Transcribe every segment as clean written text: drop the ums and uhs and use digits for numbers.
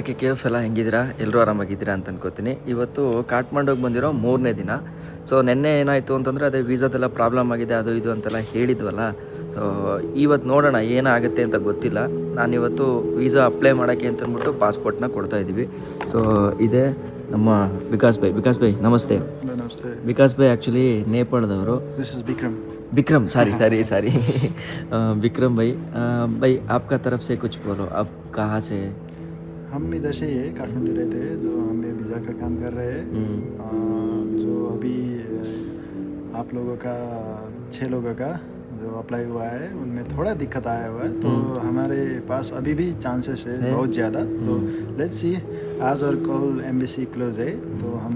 KF ಎಲ್ಲ ಹೆಂಗಿದ್ದೀರಾ? ಎಲ್ಲರೂ ಆರಾಮಾಗಿದ್ದೀರಾ ಅಂತ ಅನ್ಕೋತೀನಿ. ಇವತ್ತು ಕಾಠ್ಮಂಡುಗೆ ಬಂದಿರೋ 3ನೇ ದಿನ. ಸೊ ನೆನ್ನೆ ಏನಾಯಿತು ಅಂತಂದರೆ ಅದೇ ವೀಸಾದೆಲ್ಲ ಪ್ರಾಬ್ಲಮ್ ಆಗಿದೆ, ಅದು ಇದು ಅಂತೆಲ್ಲ ಹೇಳಿದ್ವಲ್ಲ. ಸೊ ಇವತ್ತು ನೋಡೋಣ ಏನಾಗುತ್ತೆ ಅಂತ ಗೊತ್ತಿಲ್ಲ. ನಾನಿವತ್ತು ವೀಸಾ ಅಪ್ಲೈ ಮಾಡೋಕ್ಕೆ ಅಂತಂದ್ಬಿಟ್ಟು ಪಾಸ್ಪೋರ್ಟ್ನ ಕೊಡ್ತಾಯಿದ್ದೀವಿ. ಸೊ ಇದೇ ನಮ್ಮ ವಿಕಾಸ್ ಭಾಯ್ ನಮಸ್ತೆ. नमस्ते. विकास भाई एक्चुअली नेपालदವರು. This is Bikram. Vikram sorry Vikram भाई आपका तरफ से कुछ बोलो, आप कहाँ से? हम इधर से ही है, काठमांडू रहते हैं, जो हमें वीज़ा का काम कर रहे हैं. जो अभी आप लोगों का 6 लोगों का जो अप्लाई हुआ है उनमें थोड़ा दिक्कत आया हुआ है, तो हमारे पास अभी भी चांसेस है बहुत ज़्यादा. तो लेट्स सी, आज और कल एम्बेसी क्लोज है, तो हम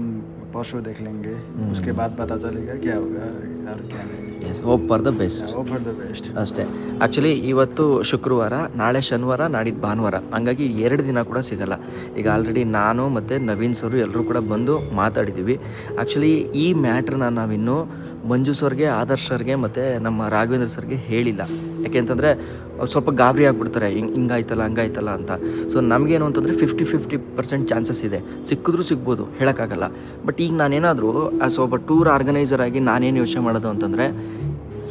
परसों देख लेंगे. उसके बाद पता चलेगा क्या होगा और क्या नहीं. Hope for the best. Hope for the best ಅಷ್ಟೇ. ಆ್ಯಕ್ಚುಲಿ ಇವತ್ತು ಶುಕ್ರವಾರ, ನಾಳೆ ಶನಿವಾರ, ನಾಡಿದ್ದು ಭಾನುವಾರ, ಹಂಗಾಗಿ 2 ದಿನ ಕೂಡ ಸಿಗಲ್ಲ. ಈಗ ಆಲ್ರೆಡಿ ನಾನು ಮತ್ತು ನವೀನ್ ಸರು ಎಲ್ಲರೂ ಕೂಡ ಬಂದು ಮಾತಾಡಿದ್ದೀವಿ. ಆ್ಯಕ್ಚುಲಿ ಈ ಮ್ಯಾಟ್ರನ್ನ ನಾವಿನ್ನೂ ಮಂಜು ಸರ್ಗೆ, ಆದರ್ಶ್ ಸರ್ಗೆ ಮತ್ತು ನಮ್ಮ ರಾಘವೇಂದ್ರ ಸರ್ಗೆ ಹೇಳಿಲ್ಲ. ಯಾಕೆಂತಂದರೆ ಅವ್ರು ಸ್ವಲ್ಪ ಗಾಬರಿ ಆಗಿಬಿಡ್ತಾರೆ, ಹಿಂಗಾಯ್ತಲ್ಲ ಹಂಗಾಯ್ತಲ್ಲ ಅಂತ. ಸೊ ನಮಗೇನು ಅಂತಂದರೆ 50% ಚಾನ್ಸಸ್ ಇದೆ, ಸಿಕ್ಕಿದ್ರೂ ಸಿಗ್ಬೋದು, ಹೇಳೋಕ್ಕಾಗಲ್ಲ. ಬಟ್ ಈಗ ನಾನೇನಾದರೂ ಒಬ್ಬ ಟೂರ್ ಆರ್ಗನೈಸರ್ ಆಗಿ ನಾನೇನು ಯೋಚನೆ ಮಾಡೋದು ಅಂತಂದರೆ,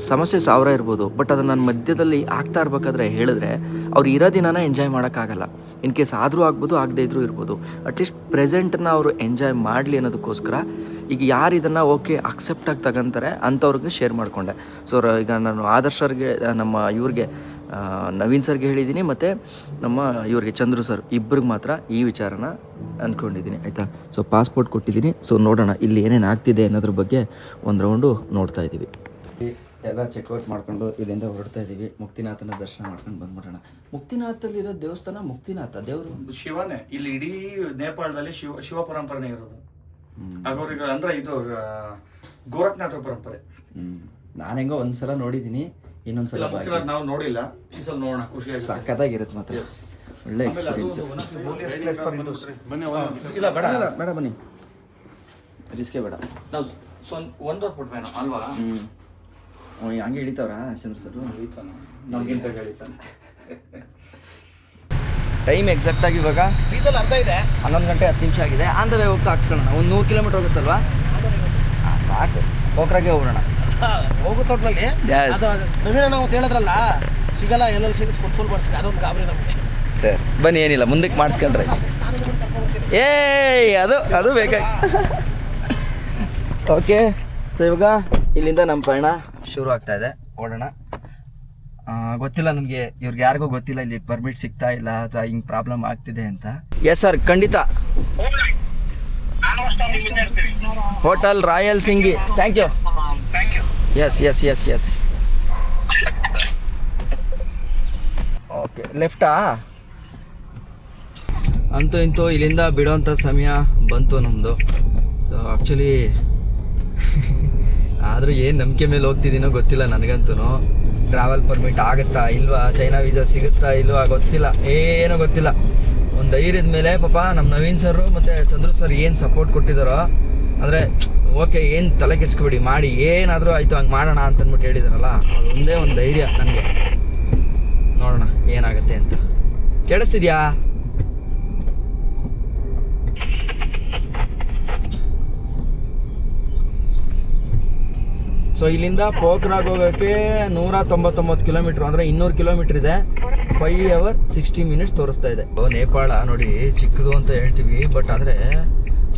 ಸಮಸ್ಯೆ 1000 ಇರ್ಬೋದು, ಬಟ್ ಅದನ್ನು ನಾನು ಮಧ್ಯದಲ್ಲಿ ಆಗ್ತಾ ಇರಬೇಕಾದ್ರೆ ಹೇಳಿದ್ರೆ ಅವ್ರು ಇರೋ ದಿನಾನ ಎಂಜಾಯ್ ಮಾಡೋಕ್ಕಾಗಲ್ಲ. ಇನ್ ಕೇಸ್ ಆದರೂ ಆಗ್ಬೋದು, ಆಗದೇ ಇದ್ರೂ ಇರ್ಬೋದು. ಅಟ್ಲೀಸ್ಟ್ ಪ್ರೆಸೆಂಟನ್ನ ಅವರು ಎಂಜಾಯ್ ಮಾಡಲಿ ಅನ್ನೋದಕ್ಕೋಸ್ಕರ ಈಗ ಯಾರು ಇದನ್ನು ಓಕೆ ಅಕ್ಸೆಪ್ಟಾಗಿ ತಗೊಂತಾರೆ ಅಂಥವ್ರಿಗೆ ಶೇರ್ ಮಾಡಿಕೊಂಡೆ. ಸೊ ಈಗ ನಾನು ಆದರ್ಶ್ ಸರ್ಗೆ, ನಮ್ಮ ಇವ್ರಿಗೆ ನವೀನ್ ಸರ್ಗೆ ಹೇಳಿದ್ದೀನಿ, ಮತ್ತು ನಮ್ಮ ಇವ್ರಿಗೆ ಚಂದ್ರು ಸರ್ ಇಬ್ಬರಿಗೆ ಮಾತ್ರ ಈ ವಿಚಾರನ ಅಂದ್ಕೊಂಡಿದ್ದೀನಿ, ಆಯಿತಾ. ಸೊ ಪಾಸ್ಪೋರ್ಟ್ ಕೊಟ್ಟಿದ್ದೀನಿ. ಸೊ ನೋಡೋಣ ಇಲ್ಲಿ ಏನೇನು ಆಗ್ತಿದೆ ಅನ್ನೋದ್ರ ಬಗ್ಗೆ ಒಂದು ರೌಂಡು ನೋಡ್ತಾ ಇದ್ದೀವಿ. ಎಲ್ಲ ಚೆಕ್ಔಟ್ ಮಾಡ್ಕೊಂಡು ಇಲ್ಲಿಂದ ಹೊರಡ್ತಾ ಇದ್ದೀವಿ. ಮುಕ್ತಿನಾಥನ ದರ್ಶನ ಮಾಡ್ಕೊಂಡು ಬಂದ್ಬಿಡೋಣ. ಮುಕ್ತಿನಾಥಲ್ಲಿರೋ ದೇವಸ್ಥಾನ ಮುಕ್ತಿನಾಥ ದೇವರು ಶಿವನೇ. ಇಲ್ಲಿ ಇಡೀ ನೇಪಾಳದಲ್ಲಿ ಶಿವ ಪರಂಪರೆ ಇರೋದು. ಅಗೋರಿಗಳು ಅಂದ್ರೆ ಇದು ಗೋರಖ್ನಾಥ ಪರಂಪರೆ. ನಾನು ಹೆಂಗೋ ಒಂದ್ಸಲ ನೋಡಿದ್ದೀನಿ, ಇನ್ನೊಂದ್ಸಲ ನಾವು ನೋಡಿಲ್ಲ, ಈ ಸಲ ನೋಡೋಣ. ಖುಷಿಯಾಗಿ ಸಖತ್ತಾಗಿರುತ್ತೆ ಮಾತ್ರ, ಒಳ್ಳೆ ಎಕ್ಸ್ಪೀರಿಯನ್ಸ್. ಇಲ್ಲ ಬೇಡ ಬೇಡ ಬನ್ನಿ, ರಿಸ್ಕೇ ಬೇಡ. ನಾವು ಒಂದೊತ್ತು ಬಿಟ್ವೇಣ ಅಲ್ವಾ? ಹಂಗೆ ಹಿಡಿತಾವ್ರಾ ಚಂದ್ರ ಸರ್? ನಮ್ಗಿಂತ ಹೇಳಿತಾನೆ. ಟೈಮ್ ಎಕ್ಸಾಕ್ಟಾಗಿ ಇವಾಗ ಡೀಸೆಲ್ ಅರ್ಧ ಇದೆ, 11 ಗಂಟೆ 10 ನಿಮಿಷ ಆಗಿದೆ. ಆನ್ ದ ವೇ ಹೋಗ್ತಾ ಹಾಕ್ಸ್ಕೊಳ್ಳೋಣ. ಒಂದು 100 ಕಿಲೋಮೀಟರ್ ಹೋಗುತ್ತಲ್ವಾ? ಸಾಕು, ಪೋಖ್ರಾಗೆ ಹೋಗೋಣ. ಹೋಗುತ್ತೊಟ್ನಲ್ಲಿ ನವೀನ ನಾವು ಹೇಳಿದ್ರಲ್ಲ, ಸಿಗಲ್ಲ, ಎಲ್ಲೆಲ್ಲಿ ಸಿಗುತ್ತೆ ಫುಲ್ ಮಾಡಿಸ್ಕ, ಅದೊಂದು ಗಾಬರಿ ನಮಗೆ. ಸರ್ ಬನ್ನಿ, ಏನಿಲ್ಲ, ಮುಂದಕ್ಕೆ ಮಾಡಿಸ್ಕೊಂಡ್ರೆ ಅದು ಬೇಕಾಗಿ. ಓಕೆ, ಸೊ ಇವಾಗ ಇಲ್ಲಿಂದ ನಮ್ಮ ಪಯಣ ಶುರು ಆಗ್ತಾ ಇದೆ, ಓಡೋಣ. ಗೊತ್ತಿಲ್ಲ ನನಗೆ, ಇವ್ರಿಗೆ ಯಾರಿಗೂ ಗೊತ್ತಿಲ್ಲ ಇಲ್ಲಿ ಪರ್ಮಿಟ್ ಸಿಗ್ತಾ ಇಲ್ಲ ಅಥವಾ ಹಿಂಗೆ ಪ್ರಾಬ್ಲಮ್ ಆಗ್ತಿದೆ ಅಂತ. ಎಸ್ ಸರ್, ಖಂಡಿತ. ಹೋಟೆಲ್ ರಾಯಲ್ ಸಿಂಗಿ, ಥ್ಯಾಂಕ್ ಯು. ಎಸ್ ಓಕೆ, ಲೆಫ್ಟಾ? ಅಂತೂ ಇಂತೂ ಇಲ್ಲಿಂದ ಬಿಡೋಂಥ ಸಮಯ ಬಂತು ನಮ್ಮದು. ಸೊ ಆ್ಯಕ್ಚುಲಿ ಆದರೂ ಏನು ನಂಬಿಕೆ ಮೇಲೆ ಹೋಗ್ತಿದ್ದೀನೋ ಗೊತ್ತಿಲ್ಲ ನನಗಂತೂ. ಟ್ರಾವೆಲ್ ಪರ್ಮಿಟ್ ಆಗುತ್ತಾ ಇಲ್ವಾ, ಚೈನಾ ವೀಸಾ ಸಿಗುತ್ತಾ ಇಲ್ವಾ ಗೊತ್ತಿಲ್ಲ, ಏನೂ ಗೊತ್ತಿಲ್ಲ. ಒಂದು ಧೈರ್ಯದ ಮೇಲೆ ಪಾಪ ನಮ್ಮ ನವೀನ್ ಸರು ಮತ್ತು ಚಂದ್ರು ಸರ್ ಏನು ಸಪೋರ್ಟ್ ಕೊಟ್ಟಿದ್ದಾರೋ, ಅಂದರೆ ಓಕೆ ಏನು ತಲೆ ಕೆಡಿಸ್ಕೊಬೇಡಿ, ಮಾಡಿ ಏನಾದರೂ ಆಯಿತು ಹಂಗೆ ಮಾಡೋಣ ಅಂತಂದ್ಬಿಟ್ಟು ಹೇಳಿದಾರಲ್ಲ, ಅದೊಂದೇ ಒಂದು ಧೈರ್ಯ ನನಗೆ. ನೋಡೋಣ ಏನಾಗುತ್ತೆ ಅಂತ. ಕೇಳಿಸ್ತಿದ್ಯಾ? ಸೊ ಇಲ್ಲಿಂದ ಪೋಖ್ರಾಗ್ ಹೋಗೋಕ್ಕೆ 199 ಕಿಲೋಮೀಟ್ರ್, ಅಂದರೆ 200 ಕಿಲೋಮೀಟ್ರ್ ಇದೆ. 5 hours 60 minutes ತೋರಿಸ್ತಾ ಇದೆ. ನೇಪಾಳ ನೋಡಿ ಚಿಕ್ಕದು ಅಂತ ಹೇಳ್ತೀವಿ, ಬಟ್ ಆದರೆ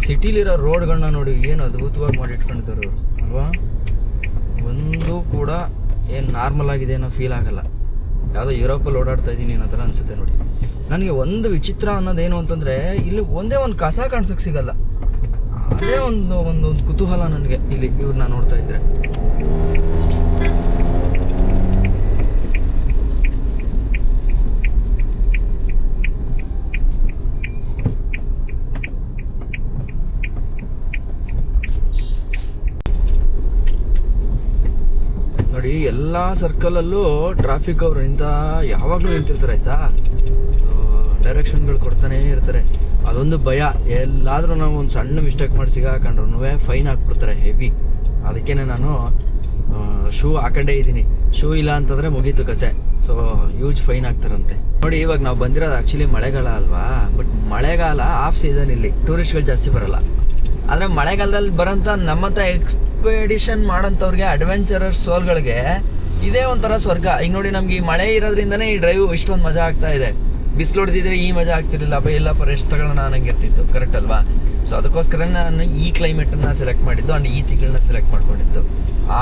ಸಿಟಿಲಿರೋ ರೋಡ್ಗಳನ್ನ ನೋಡಿ ಏನು ಅದ್ಭುತವಾಗಿ ಮಾಡಿ ಇಟ್ಕೊಂಡಿದ್ದಾರೆ ಅಲ್ವಾ? ಒಂದು ಕೂಡ ಏನು ನಾರ್ಮಲ್ ಆಗಿದೆ ಅನ್ನೋ ಫೀಲ್ ಆಗಲ್ಲ. ಯಾವುದೋ ಯುರೋಪಲ್ಲಿ ಓಡಾಡ್ತಾ ಇದ್ದೀನಿ ಅನ್ನೋ ಥರ ಅನಿಸುತ್ತೆ ನೋಡಿ. ನನಗೆ ಒಂದು ವಿಚಿತ್ರ ಅನ್ನೋದೇನು ಅಂತಂದರೆ, ಇಲ್ಲಿ ಒಂದೇ ಒಂದು ಕಸ ಕಾಣಿಸೋಕ್ಕೆ ಸಿಗಲ್ಲ. ಅದೇ ಒಂದು ಕುತೂಹಲ ನನಗೆ ಇಲ್ಲಿ ಇವ್ರನ್ನ ನೋಡ್ತಾ ಇದ್ರೆ. ನೋಡಿ ಎಲ್ಲ ಸರ್ಕಲಲ್ಲೂ ಟ್ರಾಫಿಕ್ ಅವ್ರು ಯಾವಾಗಲೂ ನಿಂತಿರ್ತಾರೆ, ಆಯಿತಾ. ಸೊ ಡೈರೆಕ್ಷನ್ಗಳು ಕೊಡ್ತಾನೇ ಇರ್ತಾರೆ. ಅದೊಂದು ಭಯ, ಎಲ್ಲಾದರೂ ನಾವು ಒಂದು ಸಣ್ಣ ಮಿಸ್ಟೇಕ್ ಮಾಡಿ ಸಿಗಾಕೊಂಡ್ರು ಫೈನ್ ಹಾಕ್ಬಿಡ್ತಾರೆ ಹೆವಿ. ಅದಕ್ಕೇ ನಾನು ಶೂ ಹಾಕೊಂಡೇ ಇದ್ದೀನಿ. ಶೂ ಇಲ್ಲ ಅಂತಂದರೆ ಮುಗೀತು ಕತೆ. ಸೊ ಹ್ಯೂಜ್ ಫೈನ್ ಆಗ್ತಾರಂತೆ. ನೋಡಿ ಇವಾಗ ನಾವು ಬಂದಿರೋದು ಆ್ಯಕ್ಚುಲಿ ಮಳೆಗಾಲ ಅಲ್ವಾ, ಬಟ್ ಮಳೆಗಾಲ ಆಫ್ ಸೀಸನ್ ಇಲ್ಲಿ ಟೂರಿಸ್ಟ್ಗಳು ಜಾಸ್ತಿ ಬರಲ್ಲ. ಆದರೆ ಮಳೆಗಾಲದಲ್ಲಿ ಬರೋಂಥ ನಮ್ಮಂಥ ಎಕ್ಸ್ಪೆಡಿಷನ್ ಮಾಡೋಂಥವ್ರಿಗೆ ಅಡ್ವೆಂಚರಸ್ ಸೋಲ್ಗಳಿಗೆ ಇದೇ ಒಂಥರ ಸ್ವರ್ಗ. ಈಗ ನೋಡಿ ನಮ್ಗೆ ಈ ಮಳೆ ಇರೋದ್ರಿಂದನೇ ಈ ಡ್ರೈವ್ ಇಷ್ಟೊಂದು ಮಜಾ ಆಗ್ತಾ ಇದೆ. ಬಿಸಿಲು ಹೊಡೆದಿದ್ರೆ ಈ ಮಜಾ ಆಗ್ತಿರ್ಲಿಲ್ಲ, ಎಲ್ಲಪ್ಪ ರೆಸ್ಟ್ ತಗೊಳ್ಳೋಣ ಅನ್ನಂಗಿರ್ತಿತ್ತು, ಕರೆಕ್ಟ್ ಅಲ್ವಾ? ಸೊ ಅದಕ್ಕೋಸ್ಕರ ನಾನು ಈ ಕ್ಲೈಮೇಟನ್ನು ಸೆಲೆಕ್ಟ್ ಮಾಡಿದ್ದು ಆ್ಯಂಡ್ ಈ ತಿಂಗಳನ್ನ ಸೆಲೆಕ್ಟ್ ಮಾಡ್ಕೊಂಡಿದ್ದು.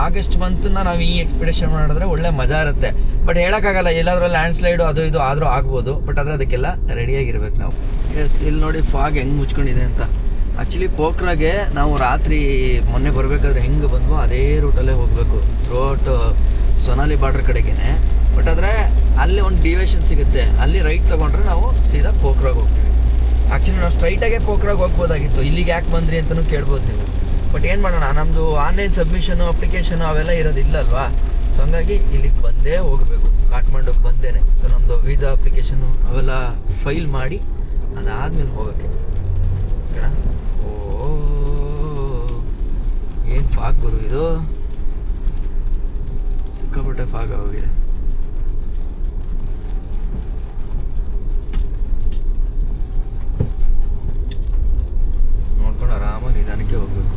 ಆಗಸ್ಟ್ ಮಂತನ್ನ ನಾವು ಈ ಎಕ್ಸ್ಪೆಡಿಷನ್ ಮಾಡಿದ್ರೆ ಒಳ್ಳೆ ಮಜಾ ಇರುತ್ತೆ. ಬಟ್ ಹೇಳೋಕ್ಕಾಗಲ್ಲ, ಎಲ್ಲಾದ್ರೂ ಲ್ಯಾಂಡ್ ಸ್ಲೈಡು ಅದು ಇದು ಆದರೂ ಆಗ್ಬೋದು. ಬಟ್ ಆದರೆ ಅದಕ್ಕೆಲ್ಲ ರೆಡಿಯಾಗಿರ್ಬೇಕು ನಾವು. ಎಸ್, ಇಲ್ಲಿ ನೋಡಿ ಫಾಗ್ ಹೆಂಗೆ ಮುಚ್ಕೊಂಡಿದೆ ಅಂತ. ಆ್ಯಕ್ಚುಲಿ ಪೋಖ್ರಾಗೆ ನಾವು ರಾತ್ರಿ ಮೊನ್ನೆ ಬರಬೇಕಾದ್ರೆ ಹೆಂಗೆ ಬಂದ್ವೋ ಅದೇ ರೂಟಲ್ಲೇ ಹೋಗಬೇಕು ಥ್ರೂಔಟ್ ಸೊನಾಲಿ ಬಾರ್ಡ್ರ್ ಕಡೆಗೇನೆ. ಬಟ್ ಆದರೆ ಅಲ್ಲಿ ಒಂದು ಡಿವಿಷನ್ ಸಿಗುತ್ತೆ, ಅಲ್ಲಿ ರೈಟ್ ತೊಗೊಂಡ್ರೆ ನಾವು ಸೀದಾ ಪೋಖ್ರಾಗೆ ಹೋಗ್ತೀವಿ. ಆ್ಯಕ್ಚುಲಿ ನಾವು ಸ್ಟ್ರೈಟಾಗೆ ಪೋಖ್ರಾಗೆ ಹೋಗ್ಬೋದಾಗಿತ್ತು, ಇಲ್ಲಿಗೆ ಯಾಕೆ ಬಂದ್ರಿ ಅಂತಲೂ ಕೇಳ್ಬೋದು ನೀವು. ಬಟ್ ಏನು ಮಾಡೋಣ, ನಮ್ಮದು ಆನ್ಲೈನ್ ಸಬ್ಮಿಷನು ಅಪ್ಲಿಕೇಶನು ಅವೆಲ್ಲ ಇರೋದಿಲ್ಲಲ್ವಾ. ಸೊ ಹಂಗಾಗಿ ಇಲ್ಲಿಗೆ ಬಂದೇ ಹೋಗಬೇಕು, ಕಾಠ್ಮಂಡುಗೆ ಬಂದೇನೆ. ಸೊ ನಮ್ಮದು ವೀಸಾ ಅಪ್ಲಿಕೇಶನು ಅವೆಲ್ಲ ಫೈಲ್ ಮಾಡಿ ಅದಾದಮೇಲೆ ಹೋಗೋಕ್ಕೆ. ಓ ಏನು ಫಾಗ್ ಗುರು ಇದು, ಸಿಕ್ಕಾಪಟ್ಟೆ ಫಾಗ್ ಆಗೋಗಿದೆ. ನೋಡ್ಕೊಂಡು ಆರಾಮಾಗಿ ನಿಧಾನಕ್ಕೆ ಹೋಗ್ಬೇಕು.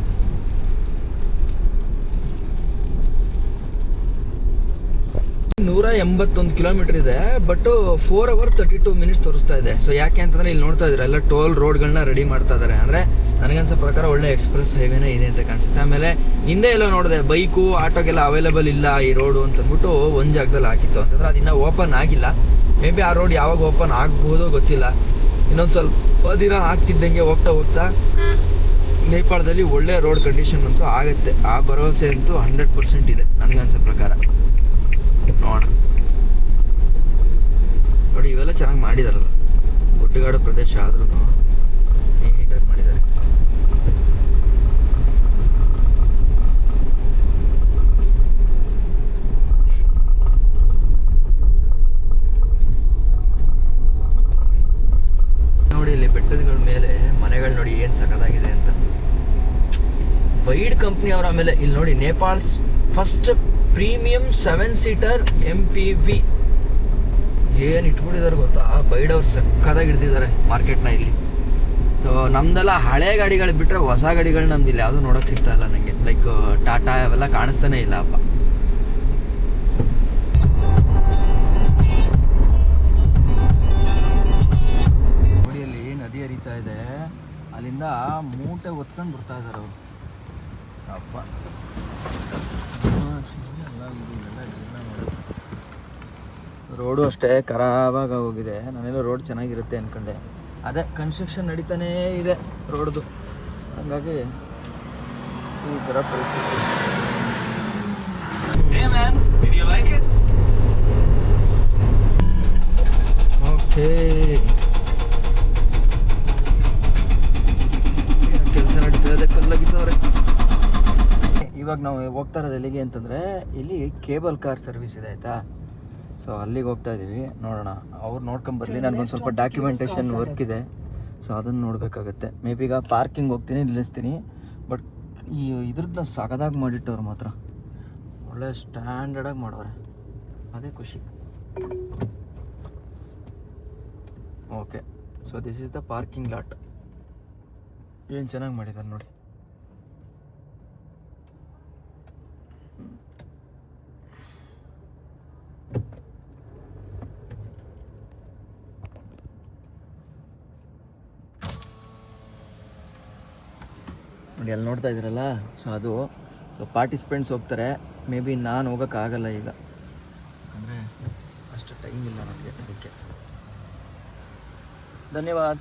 ನೂರ 81 ಕಿಲೋಮೀಟರ್ ಇದೆ, ಬಟ್ 4 hours 32 minutes ತೋರಿಸ್ತಾ ಇದೆ. ಸೊ ಯಾಕೆ ಅಂತಂದ್ರೆ ಇಲ್ಲಿ ನೋಡ್ತಾ ಇದ್ರೆ ಎಲ್ಲ ಟೋಲ್ ರೋಡ್ಗಳನ್ನ ರೆಡಿ ಮಾಡ್ತಾ ಇದ್ದಾರೆ. ಅಂದರೆ ನನಗನ್ಸೋ ಪ್ರಕಾರ ಒಳ್ಳೆ ಎಕ್ಸ್ಪ್ರೆಸ್ ಹೈವೇನೇ ಇದೆ ಅಂತ ಕಾಣಿಸುತ್ತೆ. ಆಮೇಲೆ ಹಿಂದೆ ಎಲ್ಲೋ ನೋಡಿದೆ ಬೈಕು ಆಟೋಗೆಲ್ಲ ಅವೈಲೇಬಲ್ ಇಲ್ಲ ಈ ರೋಡು ಅಂತಂದ್ಬಿಟ್ಟು ಒಂದು ಜಾಗದಲ್ಲಿ ಹಾಕಿತ್ತು ಅಂತಂದ್ರೆ ಅದು ಇನ್ನೂ ಓಪನ್ ಆಗಿಲ್ಲ. ಮೇ ಬಿ ಆ ರೋಡ್ ಯಾವಾಗ ಓಪನ್ ಆಗ್ಬೋದೋ ಗೊತ್ತಿಲ್ಲ. ಇನ್ನೊಂದು ಸ್ವಲ್ಪ ದಿನ ಆಗ್ತಿದ್ದಂಗೆ ಹೋಗ್ತಾ ಹೋಗ್ತಾ ನೇಪಾಳದಲ್ಲಿ ಒಳ್ಳೆ ರೋಡ್ ಕಂಡೀಷನ್ ಅಂತೂ ಆಗುತ್ತೆ. ಆ ಭರವಸೆ ಅಂತೂ 100% ಇದೆ ನನಗನ್ಸೋ ಪ್ರಕಾರ. ನೋಡೋಣ. ನೋಡಿ ಇವೆಲ್ಲ ಚೆನ್ನಾಗಿ ಮಾಡಿದಾರಲ್ಲ, ಗುಡ್ಡಗಾಡು ಪ್ರದೇಶ ಆದ್ರೂ ನೀಟಾಗಿ ಮಾಡಿದ್ದಾರೆ. ನೋಡಿ ಇಲ್ಲಿ ಬೆಟ್ಟಗಳ ಮೇಲೆ ಮನೆಗಳು ನೋಡಿ ಏನು ಸಖತ್ತಾಗಿದೆ ಅಂತ. ವೈಡ್ ಕಂಪ್ನಿ ಅವರ. ಆಮೇಲೆ ಇಲ್ಲಿ ನೋಡಿ ನೇಪಾಳ್ಸ್ ಫಸ್ಟ್ ಪ್ರೀಮಿಯಂ 7-seater MPV ಏನು ಇಟ್ಬಿಟ್ಟಿದ್ದಾರೆ ಗೊತ್ತಾ. ಬೈಡವ್ರು ಸಕ್ಕದಾಗಿ ಹಿಡ್ದಿದ್ದಾರೆ ಮಾರ್ಕೆಟ್ನ ಇಲ್ಲಿ. ಸೊ ನಮ್ದೆಲ್ಲ ಹಳೆ ಗಾಡಿಗಳು ಬಿಟ್ಟರೆ ಹೊಸ ಗಾಡಿಗಳು ನಮ್ದು ಇಲ್ಲಿ ಯಾವುದೂ ನೋಡೋಕೆ ಸಿಗ್ತಾ ಇಲ್ಲ ನನಗೆ. ಲೈಕ್ ಟಾಟಾ ಅವೆಲ್ಲ ಕಾಣಿಸ್ತಾನೆ ಇಲ್ಲ ಅಪ್ಪ. ನೋಡಿ ಅಲ್ಲಿ ನದಿ ಹರಿತಾ ಇದೆ, ಅಲ್ಲಿಂದ ಮೂಟೆ ಹೊತ್ಕೊಂಡು ಬರ್ತಾ ಇದ್ದಾರೆ ಅವರು. ಅಪ್ಪ ರೋಡು ಅಷ್ಟೇ ಖರಾಬಾಗಿ ಹೋಗಿದೆ. ನಾನೆಲ್ಲ ರೋಡ್ ಚೆನ್ನಾಗಿರುತ್ತೆ ಅಂದ್ಕೊಂಡೆ, ಅದೇ ಕನ್ಸ್ಟ್ರಕ್ಷನ್ ನಡೀತಾನೇ ಇದೆ ರೋಡ್ದು, ಹಂಗಾಗಿ ಈ ಥರ ಪರಿಸ್ಥಿತಿ. ಓಕೆ, ಕೆಲಸ ನಡೀತದೆ, ಕಲ್ಲಾಗಿತ್ತವ್ರೆ. ಇವಾಗ ನಾವು ಹೋಗ್ತಾ ಇರೋದು ಎಲ್ಲಿಗೆ ಅಂತಂದರೆ ಇಲ್ಲಿ ಕೇಬಲ್ ಕಾರ್ ಸರ್ವಿಸ್ ಇದೆ ಆಯಿತಾ. ಸೊ ಅಲ್ಲಿಗೆ ಹೋಗ್ತಾ ಇದ್ದೀವಿ, ನೋಡೋಣ. ಅವ್ರು ನೋಡ್ಕೊಂಬರ್ಲಿ, ನನಗೊಂದು ಸ್ವಲ್ಪ ಡಾಕ್ಯುಮೆಂಟೇಷನ್ ವರ್ಕ್ ಇದೆ. ಸೊ ಅದನ್ನು ನೋಡಬೇಕಾಗತ್ತೆ. ಮೇ ಬಿ ಈಗ ಪಾರ್ಕಿಂಗ್ ಹೋಗ್ತೀನಿ, ನಿಲ್ಲಿಸ್ತೀನಿ. ಬಟ್ ಈ ಇದ್ರದ್ದು ಸಗದಾಗಿ ಮಾಡಿಟ್ಟವ್ರು ಮಾತ್ರ, ಒಳ್ಳೆ ಸ್ಟ್ಯಾಂಡರ್ಡಾಗಿ ಮಾಡೋರೆ, ಅದೇ ಖುಷಿ. Okay, so this is the parking lot. ಏನು ಚೆನ್ನಾಗಿ ಮಾಡಿದ್ದಾರೆ ನೋಡಿ. ನೋಡಿ ಅಲ್ಲಿ ನೋಡ್ತಾ ಇದ್ದೀರಲ್ಲ, ಸೊ ಅದು ಪಾರ್ಟಿಸಿಪೆಂಟ್ಸ್ ಹೋಗ್ತಾರೆ. ಮೇ ಬಿ ನಾನು ಹೋಗೋಕ್ಕಾಗಲ್ಲ ಈಗ, ಅಂದರೆ ಅಷ್ಟು ಟೈಮ್ ಇಲ್ಲ ನನಗೆ. ಅದಕ್ಕೆ ಧನ್ಯವಾದ.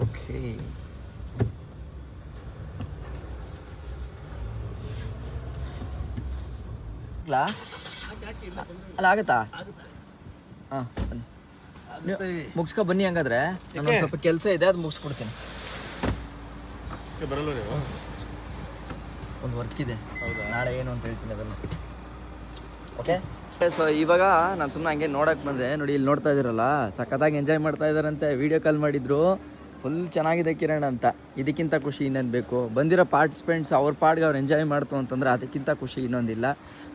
ಓಕೆ, ಅಲ್ಲ ಆಗುತ್ತಾ? ಹಾಂ ಬನ್ನಿ, ಮುಗಿಸ್ಕೊ ಬನ್ನಿ. ಹಂಗಾದ್ರೆ ನಾನು ಸ್ವಲ್ಪ ಕೆಲಸ ಇದೆ, ಅದು ಮುಗಿಸ್ಕೊಡ್ತೀನಿ. ಬರಲ್ಲ ನೀವು? ಒಂದು ವರ್ಕ್ ಇದೆ, ನಾಳೆ ಏನು ಅಂತ ಹೇಳ್ತೀನಿ ಅದನ್ನು. ಓಕೆ, ಸೊ ಇವಾಗ ನಾನು ಸುಮ್ಮನೆ ಹಂಗೆ ನೋಡೋಕೆ ಬಂದೆ. ನೋಡಿ ಇಲ್ಲಿ ನೋಡ್ತಾ ಇದ್ದೀರಲ್ಲ, ಸಖತ್ತಾಗಿ ಎಂಜಾಯ್ ಮಾಡ್ತಾ ಇದ್ದಾರಂತೆ. ವೀಡಿಯೋ ಕಾಲ್ ಮಾಡಿದ್ರು, ಫುಲ್ ಚೆನ್ನಾಗಿದೆ ಕಿರಣ್ ಅಂತ. ಇದಕ್ಕಿಂತ ಖುಷಿ ಇನ್ನೇನು ಬೇಕು? ಬಂದಿರೋ ಪಾರ್ಟಿಸಿಪೆಂಟ್ಸ್ ಅವ್ರ ಪಾಡ್ಗೆ ಅವ್ರು ಎಂಜಾಯ್ ಮಾಡ್ತು ಅಂತಂದ್ರೆ ಅದಕ್ಕಿಂತ ಖುಷಿ ಇನ್ನೊಂದಿಲ್ಲ.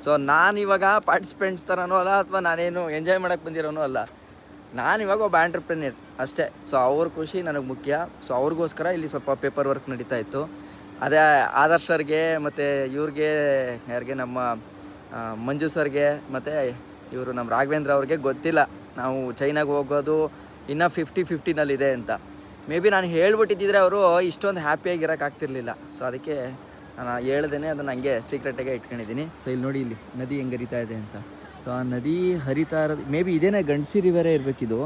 ಸೊ ನಾನಿವಾಗ ಪಾರ್ಟಿಸಿಪೆಂಟ್ಸ್ ಥರನೂ ಅಲ್ಲ, ಅಥವಾ ನಾನೇನು ಎಂಜಾಯ್ ಮಾಡೋಕ್ಕೆ ಬಂದಿರೋನೂ ಅಲ್ಲ. ನಾನಿವಾಗ ಒಬ್ಬ ಆಂಟ್ರಪ್ರೆನ್ಯೂರ್ ಅಷ್ಟೇ. ಸೊ ಅವ್ರ ಖುಷಿ ನನಗೆ ಮುಖ್ಯ. ಸೊ ಅವ್ರಿಗೋಸ್ಕರ ಇಲ್ಲಿ ಸ್ವಲ್ಪ ಪೇಪರ್ ವರ್ಕ್ ನಡೀತಾ ಇತ್ತು. ಅದೇ ಆದರ್ಶ್ ಸರ್ಗೆ ಮತ್ತು ಇವ್ರಿಗೆ ಯಾರಿಗೆ ನಮ್ಮ ಮಂಜು ಸರ್ಗೆ ಮತ್ತು ಇವರು ನಮ್ಮ ರಾಘವೇಂದ್ರ ಅವ್ರಿಗೆ ಗೊತ್ತಿಲ್ಲ ನಾವು ಚೈನಾಗೆ ಹೋಗೋದು ಇನ್ನೂ 50-50ನಲ್ಲಿದೆ ಅಂತ. ಮೇ ಬಿ ನಾನು ಹೇಳ್ಬಿಟ್ಟಿದ್ದಿದ್ರೆ ಅವರು ಇಷ್ಟೊಂದು ಹ್ಯಾಪಿಯಾಗಿರೋಕ್ಕಾಗ್ತಿರ್ಲಿಲ್ಲ. ಸೊ ಅದಕ್ಕೆ ನಾನು ಹೇಳ್ದೇನೆ ಅದನ್ನು ಹಂಗೆ ಸೀಕ್ರೆಟಾಗೆ ಇಟ್ಕೊಂಡಿದ್ದೀನಿ. ಸೊ ಇಲ್ಲಿ ನೋಡಿ, ಇಲ್ಲಿ ನದಿ ಹೆಂಗೆ ಹರಿತಾ ಇದೆ ಅಂತ. ಸೊ ಆ ನದಿ ಹರಿತಾ ಇರೋದು ಮೇ ಬಿ ಇದೇನೇ ಗಂಡಸಿ ರಿವರೇ ಇರಬೇಕಿದು.